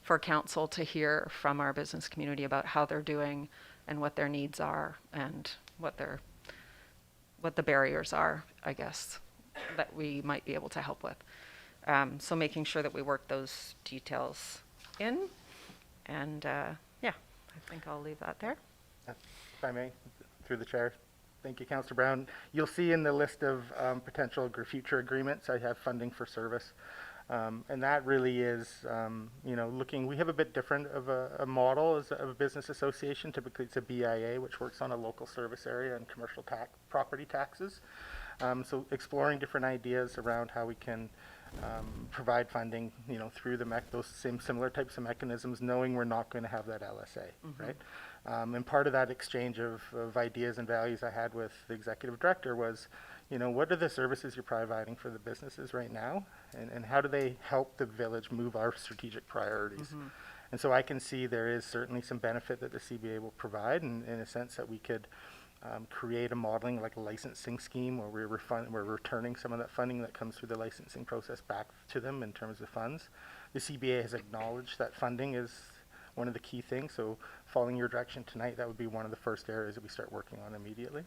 Speaker 5: for council to hear from our business community about how they're doing and what their needs are and what the barriers are, I guess, that we might be able to help with. So making sure that we work those details in. And yeah, I think I'll leave that there.
Speaker 8: If I may, through the chair. Thank you, Councillor Brown. You'll see in the list of potential future agreements, I have funding for service. And that really is, we have a bit different of a model as a business association. Typically it's a BIA, which works on a local service area and commercial property taxes. So exploring different ideas around how we can provide funding, through those similar types of mechanisms, knowing we're not going to have that LSA, right? And part of that exchange of ideas and values I had with the executive director was, what are the services you're providing for the businesses right now? And how do they help the village move our strategic priorities? And so I can see there is certainly some benefit that the CBA will provide, in a sense that we could create a modeling, like a licensing scheme, where we're returning some of that funding that comes through the licensing process back to them in terms of funds. The CBA has acknowledged that funding is one of the key things, so following your direction tonight, that would be one of the first areas that we start working on immediately.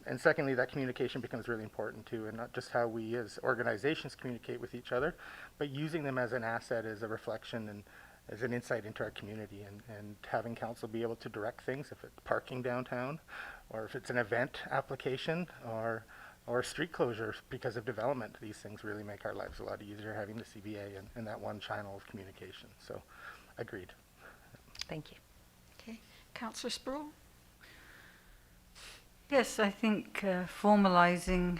Speaker 8: And secondly, that communication becomes really important too, and not just how we as organizations communicate with each other, but using them as an asset, as a reflection, and as an insight into our community, and having council be able to direct things, if it's parking downtown, or if it's an event application, or street closures because of development. These things really make our lives a lot easier, having the CBA and that one channel of communication. So, agreed.
Speaker 5: Thank you.
Speaker 1: Okay. Councillor Sproul?
Speaker 4: Yes, I think formalizing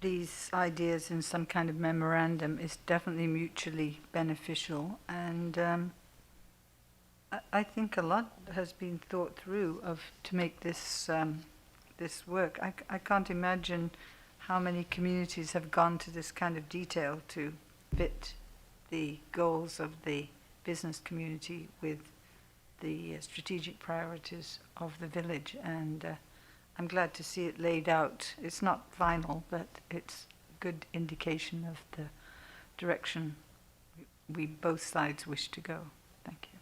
Speaker 4: these ideas in some kind of memorandum is definitely mutually beneficial, and I think a lot has been thought through to make this this work. I can't imagine how many communities have gone to this kind of detail to fit the goals of the business community with the strategic priorities of the village, and I'm glad to see it laid out. It's not final, but it's a good indication of the direction we both sides wish to go. Thank you.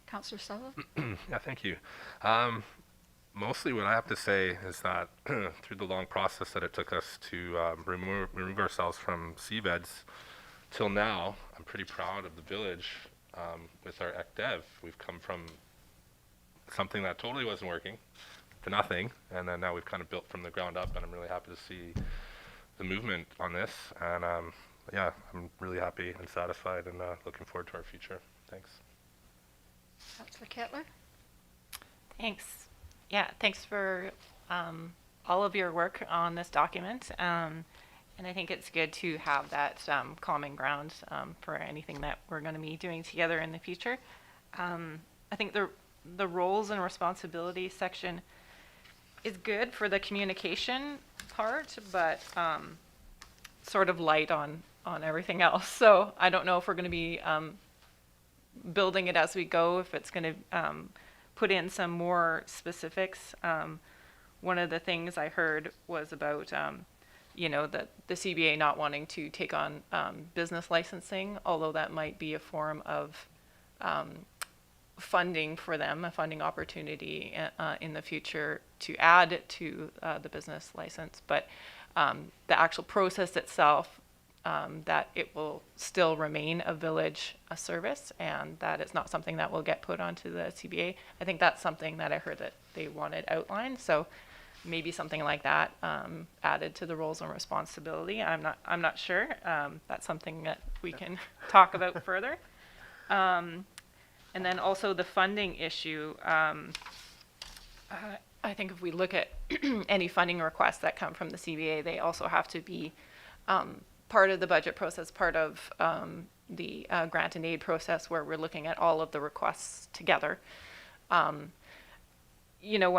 Speaker 1: Councillor Sullivan?
Speaker 2: Yeah, thank you. Mostly what I have to say is that through the long process that it took us to remove ourselves from CVEDs till now, I'm pretty proud of the village. With our ECDEV, we've come from something that totally wasn't working to nothing, and then now we've kind of built from the ground up, and I'm really happy to see the movement on this, and yeah, I'm really happy and satisfied, and looking forward to our future. Thanks.
Speaker 1: Councillor Kettler?
Speaker 3: Thanks. Yeah, thanks for all of your work on this document. And I think it's good to have that common ground for anything that we're going to be doing together in the future. I think the roles and responsibilities section is good for the communication part, but sort of light on everything else. So I don't know if we're going to be building it as we go, if it's going to put in some more specifics. One of the things I heard was about, the CBA not wanting to take on business licensing, although that might be a form of funding for them, a funding opportunity in the future to add to the business license. But the actual process itself, that it will still remain a village service, and that it's not something that will get put onto the CBA. I think that's something that I heard that they wanted outlined. So maybe something like that added to the roles and responsibility. I'm not sure. That's something that we can talk about further. And then also the funding issue. I think if we look at any funding requests that come from the CBA, they also have to be part of the budget process, part of the grant and aid process, where we're looking at all of the requests together. One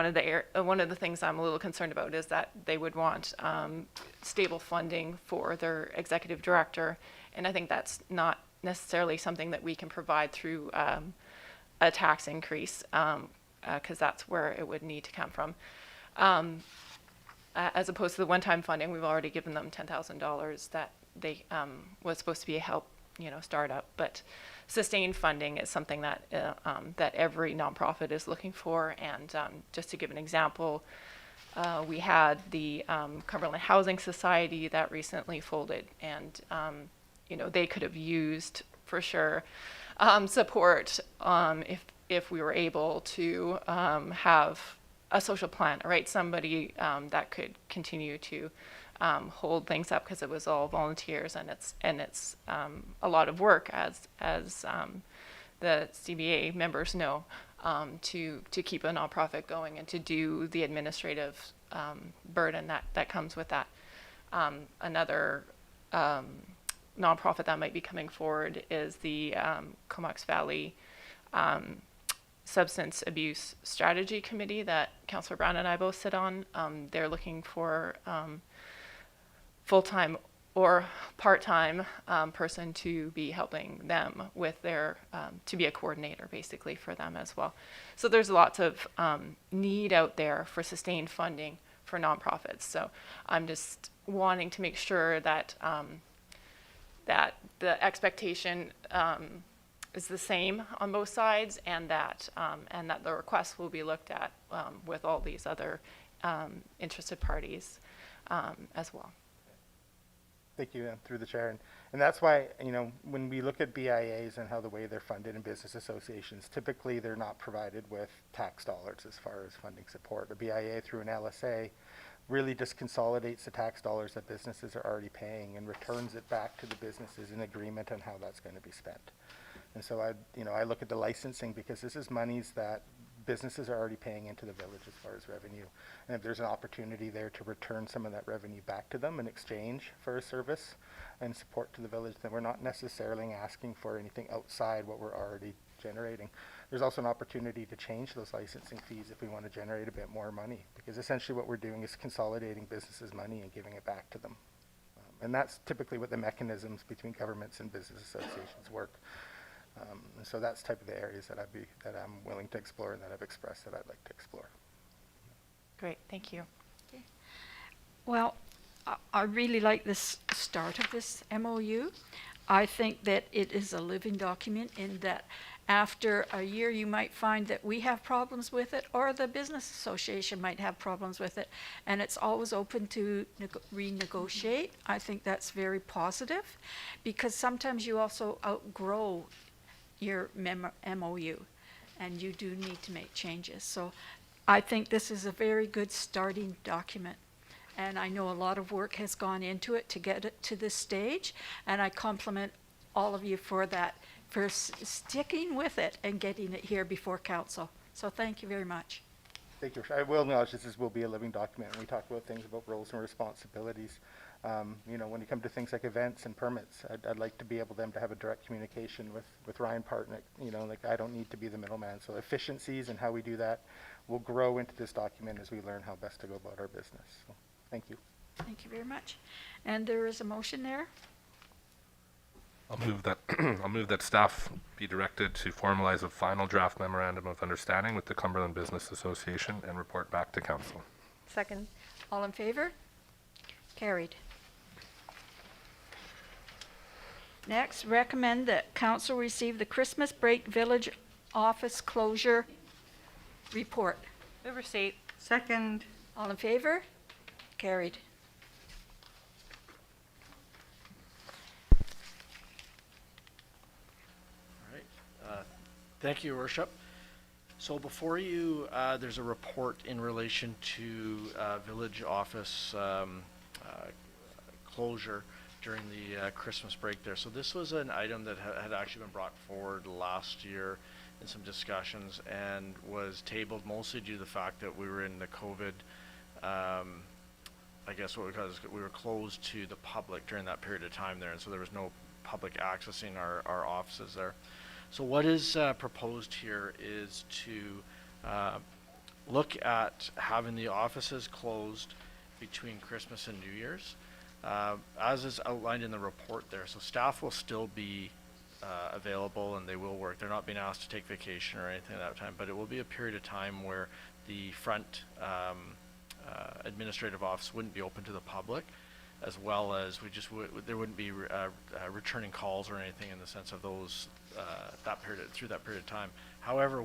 Speaker 3: of the things I'm a little concerned about is that they would want stable funding for their executive director, and I think that's not necessarily something that we can provide through a tax increase, because that's where it would need to come from. As opposed to the one-time funding, we've already given them $10,000 that they was supposed to be a help, startup. But sustained funding is something that that every nonprofit is looking for. And just to give an example, we had the Cumberland Housing Society that recently folded, and they could have used for sure support if we were able to have a social plan, right? Somebody that could continue to hold things up, because it was all volunteers, and it's a lot of work, as the CBA members know, to keep a nonprofit going and to do the administrative burden that comes with that. Another nonprofit that might be coming forward is the Comox Valley Substance Abuse Strategy Committee that Councillor Brown and I both sit on. They're looking for full-time or part-time person to be helping them with their, to be a coordinator basically for them as well. So there's lots of need out there for sustained funding for nonprofits. So I'm just wanting to make sure that that the expectation is the same on both sides, and that the requests will be looked at with all these other interested parties as well.
Speaker 8: Thank you, through the chair. And that's why, when we look at BIAs and how the way they're funded in business associations, typically they're not provided with tax dollars as far as funding support. A BIA through an LSA really just consolidates the tax dollars that businesses are already paying and returns it back to the businesses in agreement on how that's going to be spent. And so I look at the licensing, because this is monies that businesses are already paying into the village as far as revenue. And if there's an opportunity there to return some of that revenue back to them in exchange for a service and support to the village, then we're not necessarily asking for anything outside what we're already generating. There's also an opportunity to change those licensing fees if we want to generate a bit more money, because essentially what we're doing is consolidating businesses' money and giving it back to them. And that's typically what the mechanisms between governments and business associations work. And so that's type of the areas that I'm willing to explore, and that I've expressed that I'd like to explore.
Speaker 3: Great, thank you.
Speaker 1: Well, I really like this start of this MOU. I think that it is a living document, in that after a year you might find that we have problems with it, or the business association might have problems with it, and it's always open to renegotiate. I think that's very positive, because sometimes you also outgrow your MOU, and you do need to make changes. So I think this is a very good starting document. And I know a lot of work has gone into it to get it to this stage, and I compliment all of you for that, for sticking with it and getting it here before council. So thank you very much.
Speaker 8: Thank you. I will acknowledge this will be a living document, and we talk about things about roles and responsibilities. When you come to things like events and permits, I'd like to be able to have a direct communication with Ryan Partnick. I don't need to be the middleman. So efficiencies and how we do that will grow into this document as we learn how best to go about our business. So thank you.
Speaker 1: Thank you very much. And there is a motion there.
Speaker 2: I'll move that I'll move that staff be directed to formalize a final draft memorandum of understanding with the Cumberland Business Association and report back to council.
Speaker 5: Second.
Speaker 1: All in favor? Carried. Next, recommend that council receive the Christmas break village office closure report.
Speaker 3: Move receipt.
Speaker 4: Second.
Speaker 1: All in favor? Carried.
Speaker 7: All right. Thank you, Your Worship. So before you, there's a report in relation to village office closure during the Christmas break there. So this was an item that had actually been brought forward last year in some discussions and was tabled mostly due to the fact that we were in the COVID, I guess because we were closed to the public during that period of time there, and so there was no public accessing our offices there. So what is proposed here is to look at having the offices closed between Christmas and New Year's, as is outlined in the report there. So staff will still be available and they will work. They're not being asked to take vacation or anything at that time, but it will be a period of time where the front administrative office wouldn't be open to the public, as well as there wouldn't be returning calls or anything in the sense of those through that period of time. However,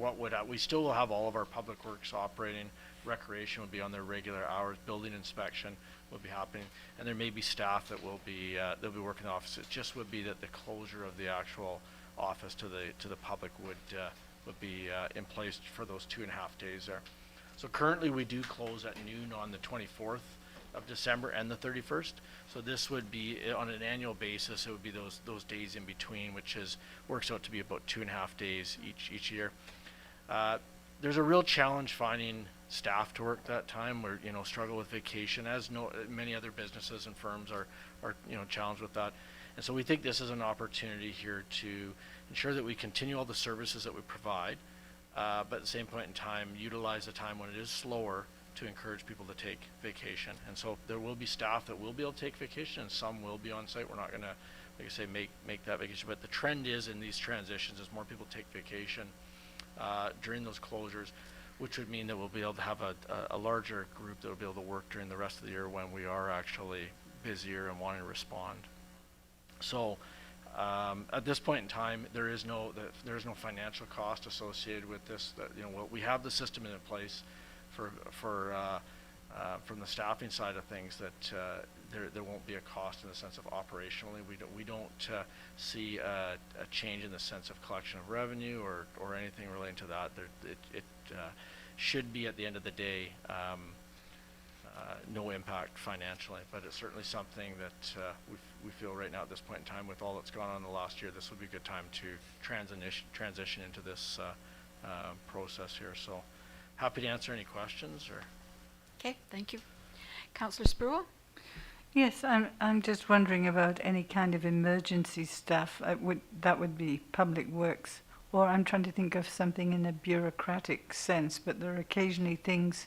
Speaker 7: we still will have all of our public works operating. Recreation will be on their regular hours. Building inspection will be happening, and there may be staff that will be they'll be working in the office. It just would be that the closure of the actual office to the public would be in place for those 2.5 days there. So currently we do close at noon on the 24th of December and the 31st. So this would be on an annual basis. It would be those days in between, which works out to be about 2.5 days each year. There's a real challenge finding staff to work that time. We're struggle with vacation, as many other businesses and firms are challenged with that. And so we think this is an opportunity here to ensure that we continue all the services that we provide, but at the same point in time, utilize the time when it is slower to encourage people to take vacation. And so there will be staff that will be able to take vacation, and some will be on site. We're not going to, like I say, make that vacation. But the trend is in these transitions is more people take vacation during those closures, which would mean that we'll be able to have a larger group that will be able to work during the rest of the year when we are actually busier and wanting to respond. So at this point in time, there is no financial cost associated with this. We have the system in place from the staffing side of things that there won't be a cost in the sense of operationally. We don't see a change in the sense of collection of revenue or anything relating to that. It should be, at the end of the day, no impact financially, but it's certainly something that we feel right now at this point in time, with all that's gone on in the last year, this would be a good time to transition into this process here. So happy to answer any questions.
Speaker 1: Okay, thank you. Councillor Spruill?
Speaker 4: Yes, I'm just wondering about any kind of emergency stuff. That would be public works, or I'm trying to think of something in a bureaucratic sense, but there are occasionally things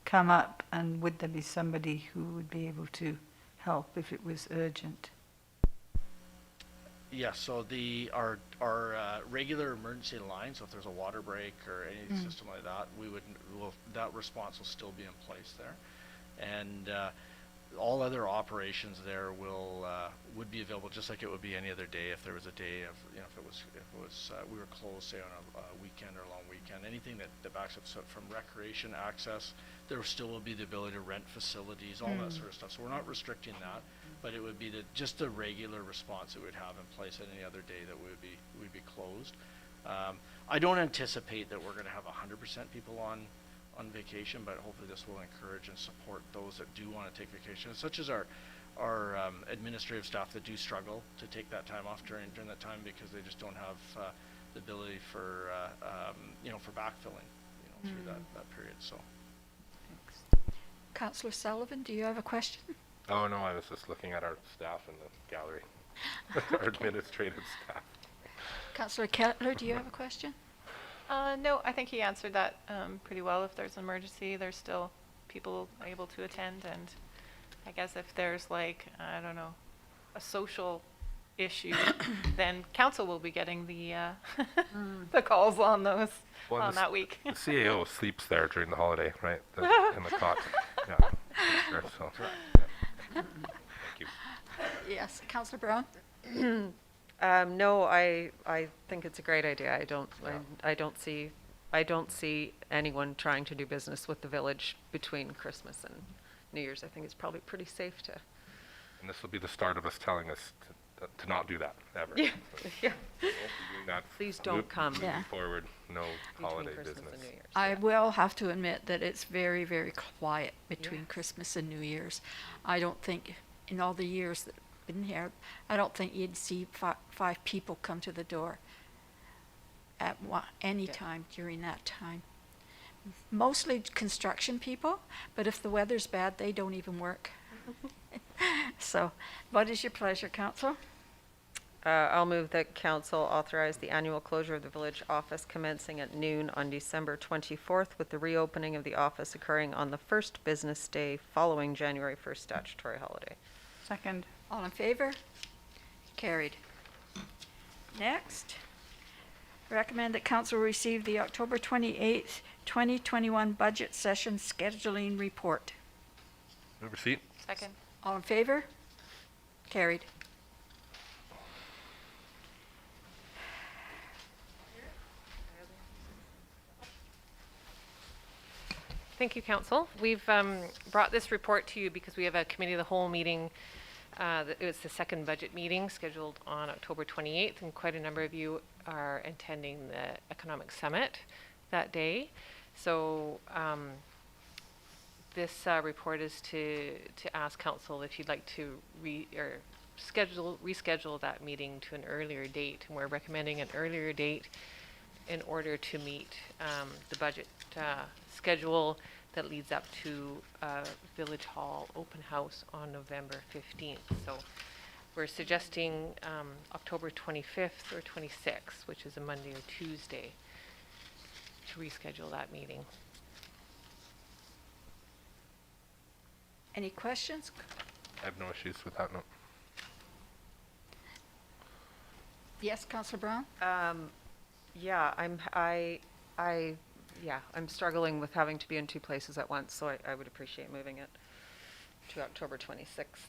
Speaker 4: come up, and would there be somebody who would be able to help if it was urgent?
Speaker 7: Yes, so our regular emergency line, so if there's a water break or any system like that, that response will still be in place there. And all other operations there would be available just like it would be any other day. If there was a day of, if it was we were closed, say on a weekend or a long weekend, anything that backs up, so from recreation access, there still will be the ability to rent facilities, all that sort of stuff. So we're not restricting that, but it would be just the regular response that we'd have in place at any other day that we'd be closed. I don't anticipate that we're going to have 100% people on vacation, but hopefully this will encourage and support those that do want to take vacation, such as our administrative staff that do struggle to take that time off during that time because they just don't have the ability for backfilling through that period. So
Speaker 1: Councillor Sullivan, do you have a question?
Speaker 2: Oh no, I was just looking at our staff in the gallery, our administrative staff.
Speaker 1: Councillor Kettler, do you have a question?
Speaker 3: No, I think he answered that pretty well. If there's an emergency, there's still people able to attend, and I guess if there's like, I don't know, a social issue, then council will be getting the, the calls on those,
Speaker 2: Well,
Speaker 3: on
Speaker 2: this-
Speaker 3: that week.
Speaker 2: The CAO sleeps there during the holiday, right? In the cot. Yeah. Sure, so. Thank you.
Speaker 1: Yes, Councillor Brown?
Speaker 5: No, I think it's a great idea.
Speaker 2: Yeah.
Speaker 5: I don't see anyone trying to do business with the village between Christmas and New Year's. I think it's probably pretty safe to.
Speaker 2: And this will be the start of us telling us to not do that ever.
Speaker 5: Yeah, yeah.
Speaker 2: Doing that
Speaker 5: Please don't come.
Speaker 2: moving
Speaker 1: Yeah.
Speaker 2: forward, no
Speaker 5: Between
Speaker 2: holiday
Speaker 5: Christmas
Speaker 2: business.
Speaker 5: and New Year's.
Speaker 1: I
Speaker 5: yeah.
Speaker 1: will have to admit that it's very, very quiet between
Speaker 5: Yes.
Speaker 1: Christmas and New Year's. I don't think, in all the years that I've been here, I don't think you'd see five people come to the door at any
Speaker 5: Yeah.
Speaker 1: time during that time. Mostly construction people, but if the weather's bad, they don't even work. So, what is your pleasure, council?
Speaker 5: I'll move that council authorize the annual closure of the village office commencing at noon on December 24th, with the reopening of the office occurring on the first business day following January 1st statutory holiday.
Speaker 4: Second.
Speaker 1: All in favor? Carried. Next, recommend that council receive the October 28th, 2021 budget session scheduling report.
Speaker 2: Move receipt.
Speaker 3: Second.
Speaker 1: All in favor? Carried.
Speaker 9: Thank you, Council. We've brought this report to you because we have a committee of the whole meeting. It was the second budget meeting scheduled on October 28th, and quite a number of you are attending the Economic Summit that day. So this report is to ask Council if you'd like to reschedule that meeting to an earlier date. And we're recommending an earlier date in order to meet the budget schedule that leads up to Village Hall open house on November 15th. So we're suggesting October 25th or 26th, which is a Monday or Tuesday, to reschedule that meeting.
Speaker 1: Any questions?
Speaker 2: I have no issues with that, no.
Speaker 1: Yes, Councillor Brown?
Speaker 5: Yeah, I'm struggling with having to be in two places at once, so I would appreciate moving it to October 26th.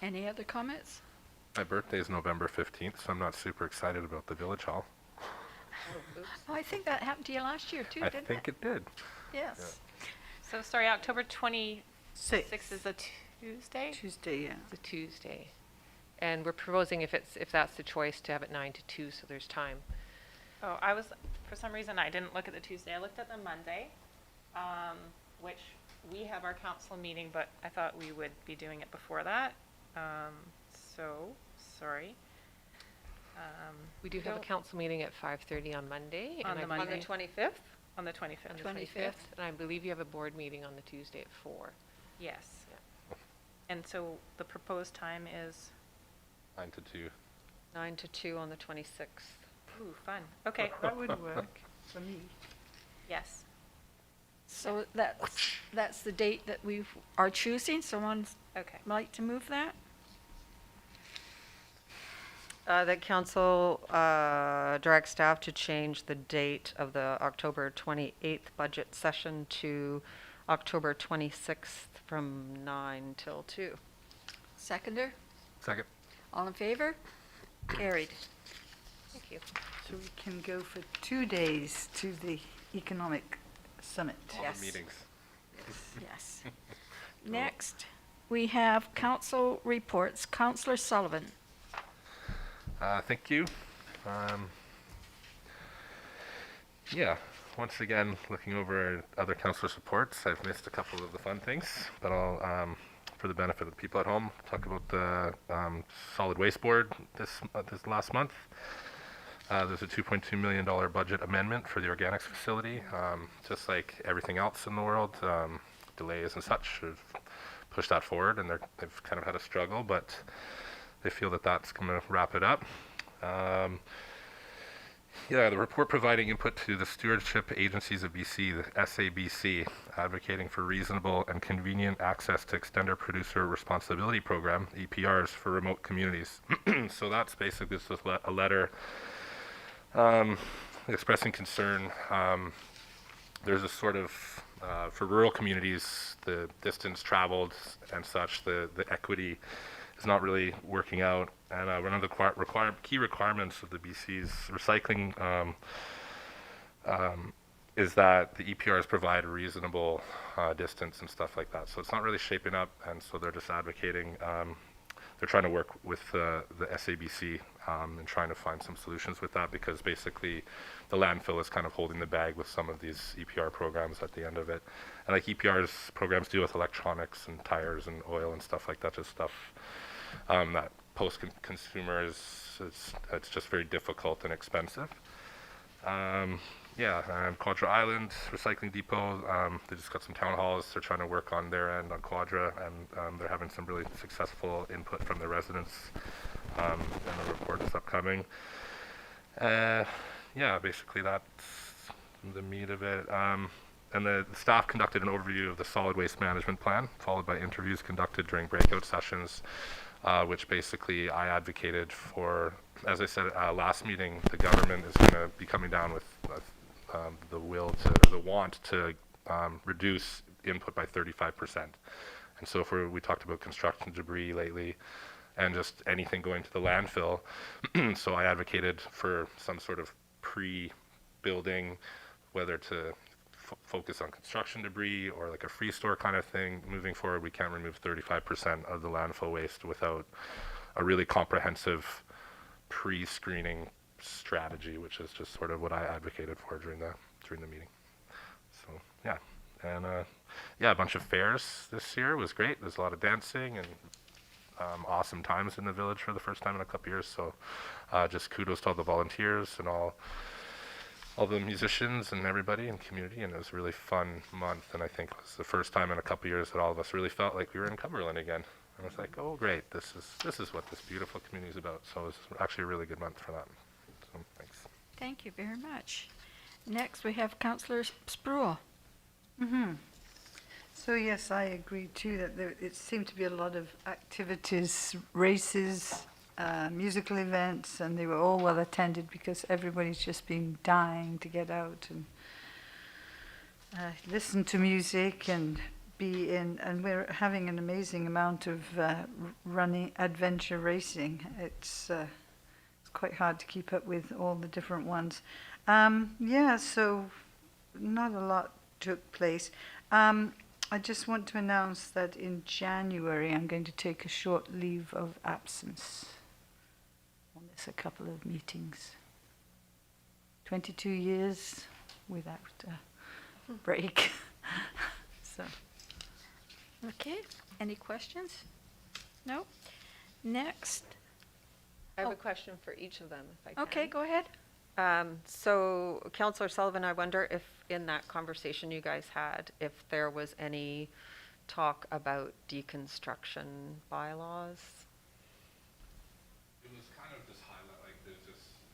Speaker 1: Any other comments?
Speaker 2: My birthday is November 15th, so I'm not super excited about the Village Hall.
Speaker 1: Oh, I think that happened to you last year too,
Speaker 2: I
Speaker 1: didn't
Speaker 2: think it did.
Speaker 1: Yes.
Speaker 3: So sorry, October 26th
Speaker 4: Six.
Speaker 3: is a Tuesday?
Speaker 4: Tuesday, yeah.
Speaker 9: It's a Tuesday. And we're proposing, if that's the choice, to have it 9 to 2, so there's time.
Speaker 3: Oh, for some reason, I didn't look at the Tuesday. I looked at the Monday, which we have our council meeting, but I thought we would be doing it before that. So, sorry.
Speaker 9: We do have a
Speaker 3: Don't-
Speaker 9: council meeting at 5:30 on Monday.
Speaker 3: On
Speaker 9: and
Speaker 3: the
Speaker 9: I
Speaker 3: Monday.
Speaker 5: On the 25th?
Speaker 3: On the 25th.
Speaker 9: On the
Speaker 1: 25th.
Speaker 9: And I believe you have a board meeting on the Tuesday at 4.
Speaker 3: Yes. And so the proposed time is,
Speaker 2: 9 to 2.
Speaker 5: 9 to 2 on the 26th.
Speaker 3: ooh, fun. Okay,
Speaker 4: That would work for me.
Speaker 3: yes.
Speaker 1: So that's the date that we are choosing. Someone
Speaker 3: Okay.
Speaker 1: like to move that?
Speaker 5: That council direct staff to change the date of the October 28th budget session to October 26th from 9 till 2.
Speaker 1: Seconder?
Speaker 2: Second.
Speaker 1: All in favor? Carried.
Speaker 9: Thank you.
Speaker 4: So we can go for 2 days to the economic summit.
Speaker 2: All
Speaker 1: Yes.
Speaker 2: the meetings.
Speaker 1: Yes. Next, we have council reports. Councillor Sullivan.
Speaker 2: Thank you. Yeah, once again, looking over other councillor supports, I've missed a couple of the fun things, but I'll, for the benefit of the people at home, talk about the solid waste board this last month. There's a $2.2 million budget amendment for the organics facility. Just like everything else in the world, delays and such have pushed that forward, and they've kind of had a struggle, but they feel that that's going to wrap it up. Yeah, the report providing input to the Stewardship Agencies of BC, the SABC, advocating for reasonable and convenient access to Extender Producer Responsibility Program, EPRs, for remote communities. So that's basically just a letter expressing concern. There's a sort of, for rural communities, the distance traveled and such, the equity is not really working out. And one of the key requirements of the BC's recycling is that the EPRs provide a reasonable distance and stuff like that. So it's not really shaping up, and so they're just advocating. They're trying to work with the SABC and trying to find some solutions with that, because basically the landfill is kind of holding the bag with some of these EPR programs at the end of it. And like EPRs programs deal with electronics and tires and oil and stuff like that, just stuff that post-consumer it's just very difficult and expensive. Quadra Island Recycling Depot, they just got some town halls. They're trying to work on their end on Quadra, and they're having some really successful input from the residents, and the report is upcoming. Basically that's the meat of it. And the staff conducted an overview of the solid waste management plan, followed by interviews conducted during breakout sessions, which basically I advocated for. As I said last meeting, the government is going to be coming down with the want to reduce input by 35%. And so we talked about construction debris lately and just anything going to the landfill. So I advocated for some sort of pre-building, whether to focus on construction debris or like a free store kind of thing. Moving forward, we can't remove 35% of the landfill waste without a really comprehensive pre-screening strategy, which is just sort of what I advocated for during the meeting. So yeah, and a bunch of fairs this year was great. There's a lot of dancing and awesome times in the village for the first time in a couple years. So just kudos to all the volunteers and all the musicians and everybody in community, and it was a really fun month. And I think it was the first time in a couple years that all of us really felt like we were in Cumberland again. And I was like, oh great, this is what this beautiful community is about. So it was actually a really good month for that. So thanks.
Speaker 1: Thank you very much. Next, we have Councillor Spruill.
Speaker 4: So yes, I agree too that it seemed to be a lot of activities, races, musical events, and they were all well attended because everybody's just been dying to get out and listen to music and be in. And we're having an amazing amount of running adventure racing. It's quite hard to keep up with all the different ones. So not a lot took place. I just want to announce that in January I'm going to take a short leave of absence. I'll miss a couple of meetings. 22 years without a break. So.
Speaker 1: Okay, any questions? No? Next.
Speaker 5: I have
Speaker 1: Oh.
Speaker 5: a question for each of them, if I can.
Speaker 1: Okay, go ahead.
Speaker 5: So, Councillor Sullivan, I wonder if in that conversation you guys had, if there was any talk about deconstruction bylaws?
Speaker 2: It was kind of just highlight, like there's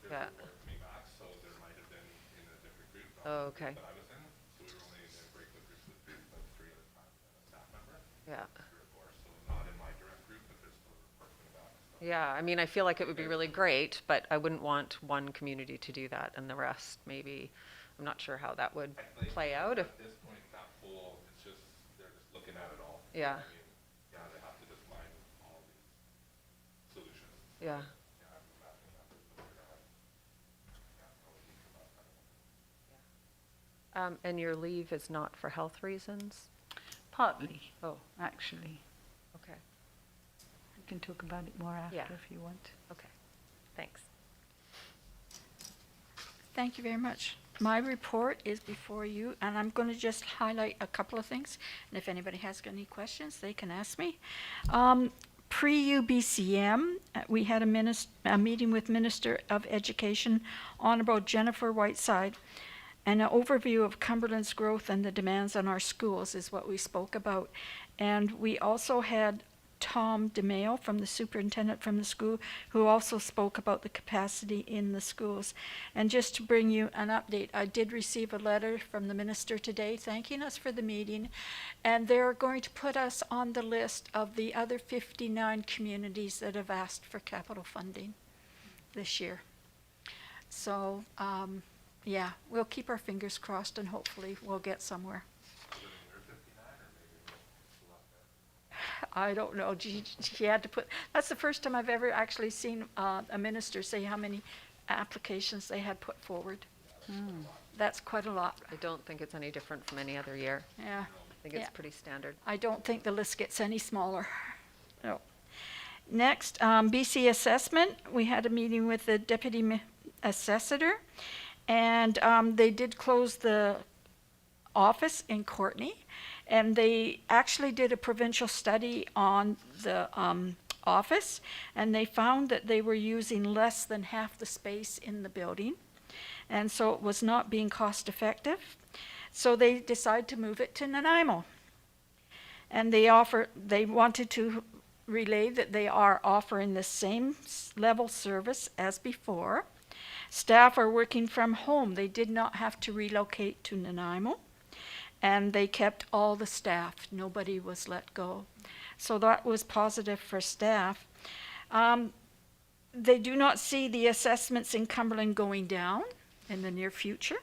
Speaker 5: Yeah.
Speaker 2: a report coming back, so there might have been in a different group.
Speaker 5: Oh, okay.
Speaker 2: That I was in, so we were only in a breakout groups with about 3 at a time, and a staff member,
Speaker 5: Yeah.
Speaker 2: 3 or 4, so not in my direct group, but there's still a report coming back. So.
Speaker 5: Yeah, I mean, I feel like it would be really great, but I wouldn't want one community to do that and the rest maybe. I'm not sure how that would
Speaker 2: Like,
Speaker 5: play out. If,
Speaker 2: at this point, that pool, it's just, they're just looking at it all.
Speaker 5: Yeah.
Speaker 2: I mean, yeah, they have to just find all these solutions.
Speaker 5: yeah.
Speaker 2: Yeah, I'm imagining that they're gonna have, probably think about that.
Speaker 5: And your leave is not for health reasons?
Speaker 4: Partly,
Speaker 5: Oh,
Speaker 4: actually.
Speaker 5: okay.
Speaker 4: We can talk about it more after
Speaker 5: Yeah.
Speaker 4: if you want.
Speaker 5: Okay. Thanks.
Speaker 1: Thank you very much. My report is before you, and I'm going to just highlight a couple of things. And if anybody has any questions, they can ask me. Pre-UBCM, we had a meeting with Minister of Education, Honorable Jennifer Whiteside, and an overview of Cumberland's growth and the demands on our schools is what we spoke about. And we also had Tom DeMeo from the superintendent from the school, who also spoke about the capacity in the schools. And just to bring you an update, I did receive a letter from the minister today thanking us for the meeting, and they're going to put us on the list of the other 59 communities that have asked for capital funding this year. So, yeah, we'll keep our fingers crossed and hopefully we'll get somewhere. I don't know. She had to put, that's the first time I've ever actually seen a minister say how many applications they had put forward. That's quite a lot.
Speaker 5: I don't think it's any different from any other year.
Speaker 1: Yeah.
Speaker 5: I think it's
Speaker 1: Yeah.
Speaker 5: pretty standard.
Speaker 1: I don't think the list gets any smaller. No. Next, BC assessment. We had a meeting with the deputy assessor, and they did close the office in Courtney, and they actually did a provincial study on the office, and they found that they were using less than half the space in the building, and so it was not being cost effective. So they decided to move it to Nanaimo. And they wanted to relay that they are offering the same level service as before. Staff are working from home. They did not have to relocate to Nanaimo. And they kept all the staff. Nobody was let go. So that was positive for staff. They do not see the assessments in Cumberland going down in the near future.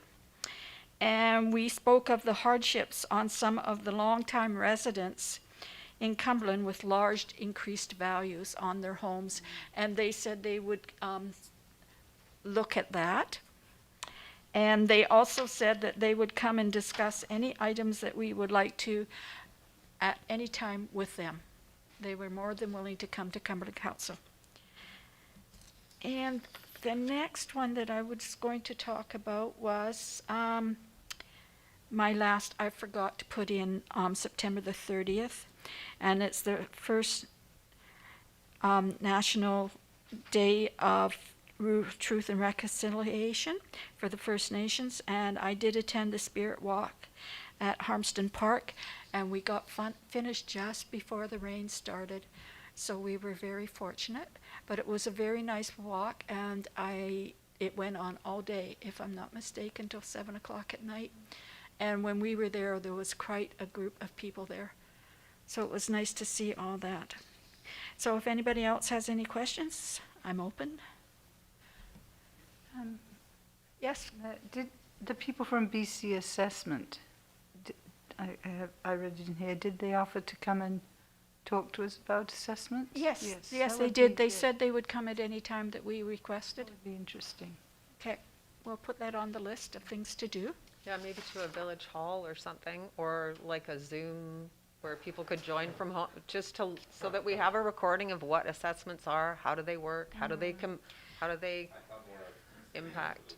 Speaker 1: And we spoke of the hardships on some of the longtime residents in Cumberland with large increased values on their homes. And they said they would look at that. And they also said that they would come and discuss any items that we would like to at any time with them. They were more than willing to come to Cumberland Council. And the next one that I was going to talk about was I forgot to put in September the 30th. And it's the first National Day of Truth and Reconciliation for the First Nations, and I did attend the Spirit Walk at Harmston Park, and we got finished just before the rain started, so we were very fortunate. But it was a very nice walk, and it went on all day, if I'm not mistaken, till 7 o'clock at night. And when we were there was quite a group of people there, so it was nice to see all that. So if anybody else has any questions, I'm open. Yes?
Speaker 4: Did the people from BC Assessment, I read it in here, did they offer to come and talk to us about assessments?
Speaker 1: Yes,
Speaker 4: that
Speaker 1: they
Speaker 4: would
Speaker 1: did.
Speaker 4: be
Speaker 1: They
Speaker 4: good.
Speaker 1: said they would come at any time that we requested.
Speaker 4: That would be interesting.
Speaker 1: Okay, we'll put that on the list of things to do.
Speaker 5: Yeah, maybe to a village hall or something, or like a Zoom where people could join from home, so that we have a recording of what assessments are, how do they work, how do they impact.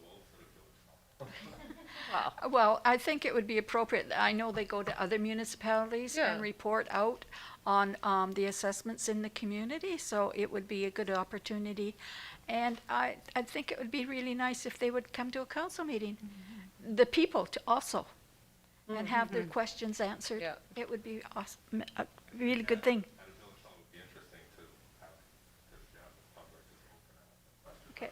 Speaker 5: Wow.
Speaker 1: Well, I think it would be appropriate. I know they go to other municipalities
Speaker 5: Yeah.
Speaker 1: and report out on the assessments in the community, so it would be a good opportunity. And I think it would be really nice if they would come to a council meeting, the people to also, and have their questions answered.
Speaker 5: Yeah.
Speaker 1: It would be awesome, a really good thing. Okay.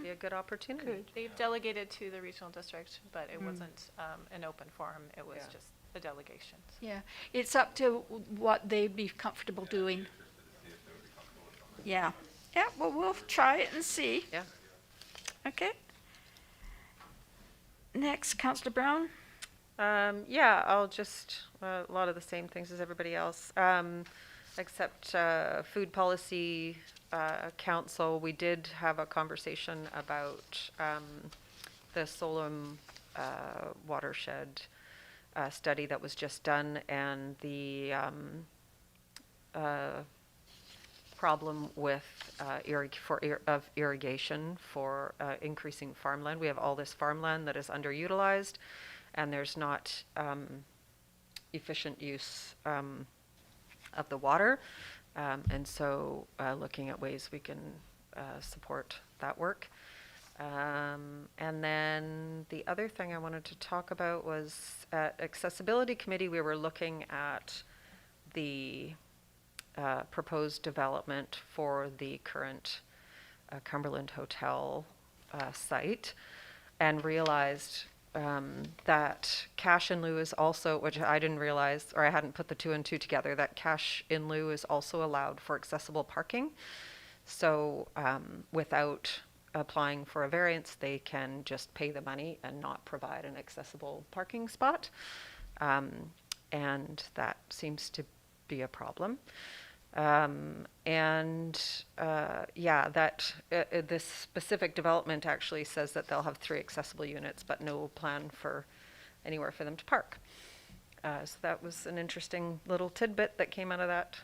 Speaker 5: Be a good opportunity.
Speaker 3: They've delegated to the regional district, but it wasn't an open forum. It was
Speaker 5: Yeah.
Speaker 3: just the delegations.
Speaker 1: Yeah, it's up to what they'd be comfortable doing. Yeah, yeah, well, we'll try it and see.
Speaker 5: Yeah.
Speaker 1: Okay. Next, Councillor Brown.
Speaker 5: Yeah, I'll just, a lot of the same things as everybody else, except Food Policy Council. We did have a conversation about the Solom watershed study that was just done, and the problem with irrigation for increasing farmland. We have all this farmland that is underutilized, and there's not efficient use of the water, and so looking at ways we can support that work. And then the other thing I wanted to talk about was at Accessibility Committee, we were looking at the proposed development for the current Cumberland Hotel site, and realized that cash in lieu is also, which I didn't realize, or I hadn't put the two and two together, that cash in lieu is also allowed for accessible parking. So without applying for a variance, they can just pay the money and not provide an accessible parking spot. And that seems to be a problem. This specific development actually says that they'll have 3 accessible units, but no plan for anywhere for them to park. So that was an interesting little tidbit that came out of that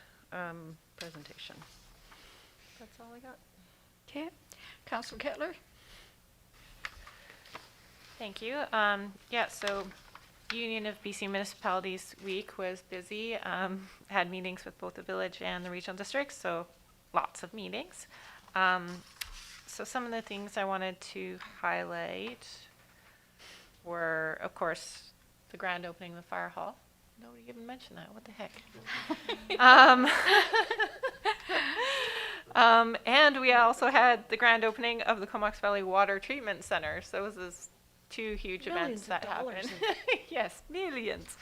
Speaker 5: presentation. That's all I got.
Speaker 1: Okay. Councillor Kettler?
Speaker 3: Thank you. So Union of BC Municipalities Week was busy. Had meetings with both the village and the regional districts, so lots of meetings. So some of the things I wanted to highlight were, of course, the grand opening of the fire hall. Nobody even mentioned that. What the heck? And we also had the grand opening of the Comox Valley Water Treatment Center. So those was 2 huge events that happened. Yes, millions.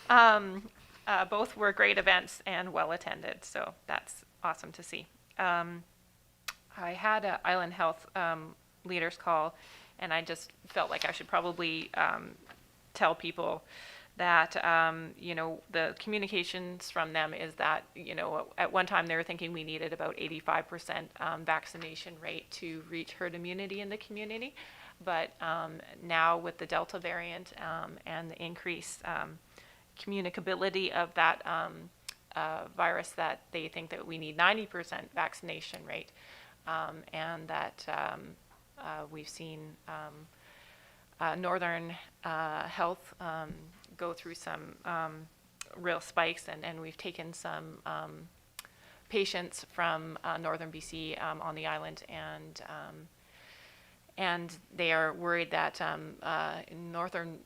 Speaker 3: Both were great events and well attended, so that's awesome to see. I had an Island Health leaders call, and I just felt like I should probably tell people that, the communications from them is that, at one time they were thinking we needed about 85% vaccination rate to reach herd immunity in the community. But now with the Delta variant and the increased communicability of that virus, that they think that we need 90% vaccination rate, and that we've seen Northern Health go through some real spikes, and we've taken some patients from Northern BC on the island, and they are worried that in Northern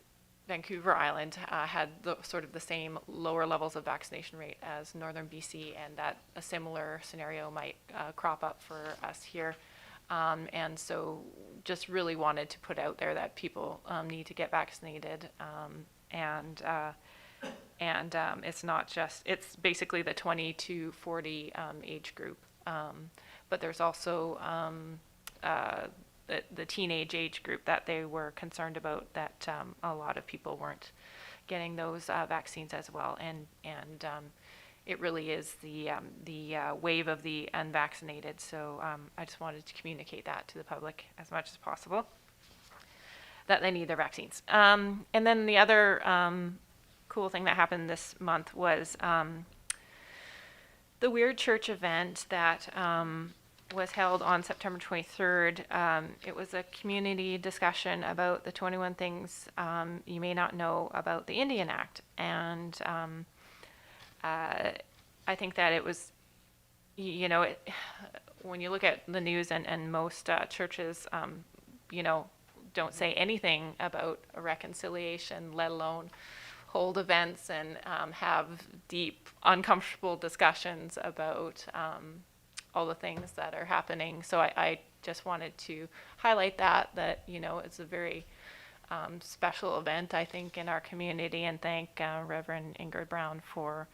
Speaker 3: Vancouver Island had sort of the same lower levels of vaccination rate as Northern BC, and that a similar scenario might crop up for us here. And so just really wanted to put out there that people need to get vaccinated, and it's not just, it's basically the 20 to 40 age group, but there's also the teenage age group that they were concerned about, that a lot of people weren't getting those vaccines as well, and it really is the wave of the unvaccinated. So I just wanted to communicate that to the public as much as possible, that they need their vaccines. And then the other cool thing that happened this month was the Weird Church event that was held on September 23rd. It was a community discussion about the 21 things you may not know about the Indian Act. And I think that it was, when you look at the news, and most churches, don't say anything about a reconciliation, let alone hold events and have deep, uncomfortable discussions about all the things that are happening. So I just wanted to highlight that it's a very special event, I think, in our community, and thank Reverend Ingrid Brown for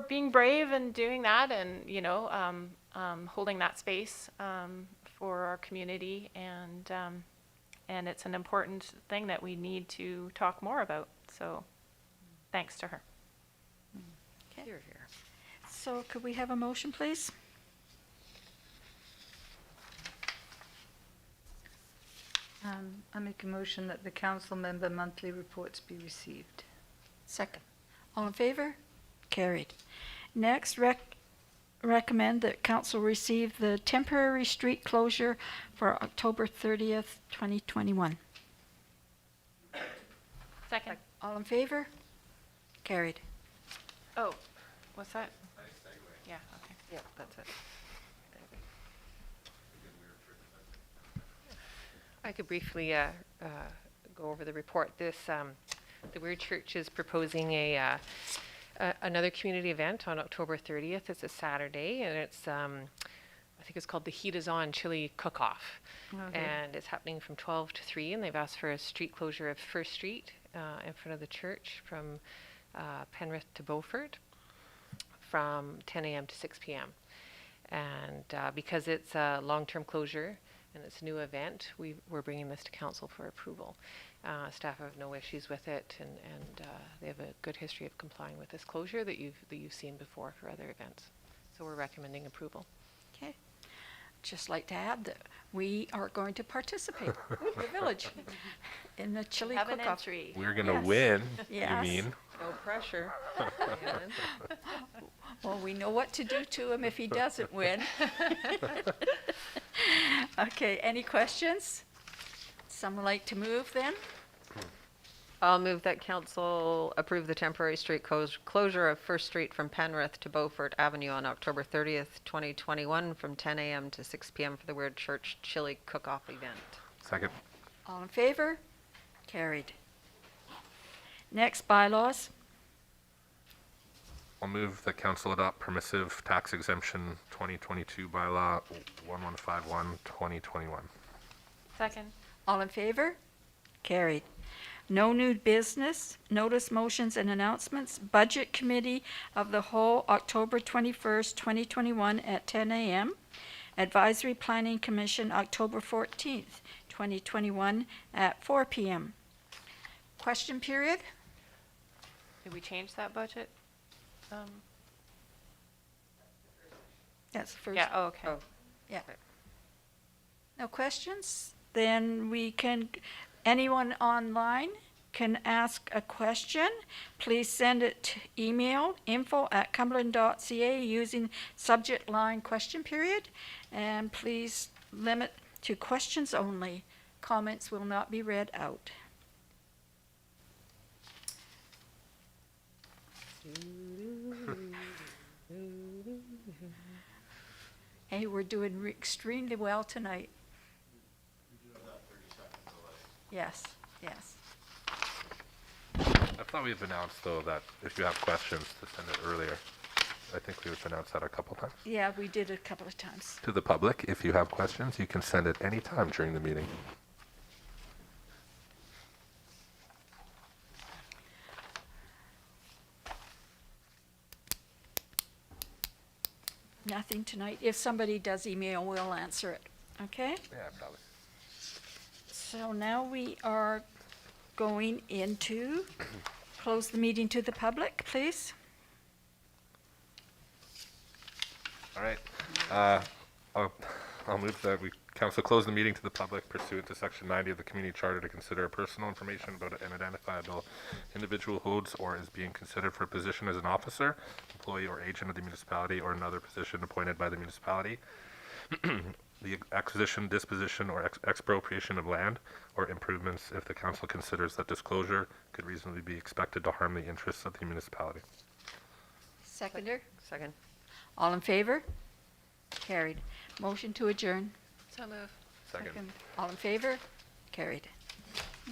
Speaker 3: being brave and doing that, and holding that space for our community, and it's an important thing that we need to talk more about. So thanks to her.
Speaker 1: Okay.
Speaker 5: Here, here.
Speaker 1: So could we have a motion, please?
Speaker 4: I make a motion that the council member monthly reports be received.
Speaker 1: Second. All in favor? Carried. Next, recommend that council receive the temporary street closure for October 30th, 2021.
Speaker 3: Second.
Speaker 1: All in favor? Carried.
Speaker 3: Oh, what's that? Yeah, okay.
Speaker 5: Yep, that's it.
Speaker 9: I could briefly go over the report. The Weird Church is proposing another community event on October 30th. It's a Saturday, and it's I think it's called the Heat Is On Chili Cook-Off, and it's happening from 12 to 3. And they've asked for a street closure of First Street in front of the church from Penrith to Beaufort from 10 a.m. to 6 p.m. And because it's a long-term closure and it's a new event, we're bringing this to council for approval. Staff have no issues with it, and they have a good history of complying with this closure that you've seen before for other events. So we're recommending approval.
Speaker 1: Okay. Just like to add that we are going to participate, the village, in the chili
Speaker 6: Have an
Speaker 1: cook-off.
Speaker 6: entry.
Speaker 2: We're gonna
Speaker 1: Yes.
Speaker 2: win,
Speaker 1: Yes.
Speaker 2: you mean?
Speaker 5: No pressure.
Speaker 1: Well, we know what to do to him if he doesn't win. Okay, any questions? Someone like to move then?
Speaker 5: I'll move that council approve the temporary street closure of First Street from Penrith to Beaufort Avenue on October 30th, 2021 from 10 a.m. to 6 p.m. for the Weird Church Chili Cook-Off event.
Speaker 2: Second.
Speaker 1: All in favor? Carried. Next, bylaws.
Speaker 2: I'll move that council adopt permissive tax exemption 2022 bylaw 1151 2021.
Speaker 3: Second.
Speaker 1: All in favor? Carried. No new business, notice motions and announcements. Budget Committee of the Whole, October 21st, 2021 at 10 a.m. Advisory Planning Commission, October 14th, 2021 at 4 p.m. Question period?
Speaker 3: Did we change that budget?
Speaker 1: That's the first.
Speaker 3: Yeah, oh, okay.
Speaker 5: Oh.
Speaker 1: Yeah. No questions? Then we can, anyone online can ask a question. Please send it to email info@cumberland.ca using subject line question period. And please limit to questions only. Comments will not be read out. Hey, we're doing extremely well tonight. Yes, yes.
Speaker 2: I thought we've announced though that if you have questions to send it earlier. I think we've announced that a couple times.
Speaker 1: Yeah, we did a couple of times.
Speaker 2: To the public, if you have questions, you can send it any time during the meeting.
Speaker 1: Nothing tonight. If somebody does email, we'll answer it. Okay?
Speaker 2: Yeah, probably.
Speaker 1: So now we are going into, close the meeting to the public, please.
Speaker 2: All right. I'll move that we council close the meeting to the public pursuant to section 90 of the community charter to consider personal information about an identifiable individual holds or is being considered for a position as an officer, employee or agent of the municipality or another position appointed by the municipality. The acquisition, disposition, or expropriation of land or improvements if the council considers that disclosure could reasonably be expected to harm the interests of the municipality.
Speaker 1: Seconder?
Speaker 5: Second.
Speaker 1: All in favor? Carried. Motion to adjourn.
Speaker 3: So move.
Speaker 2: Second.
Speaker 1: All in favor? Carried.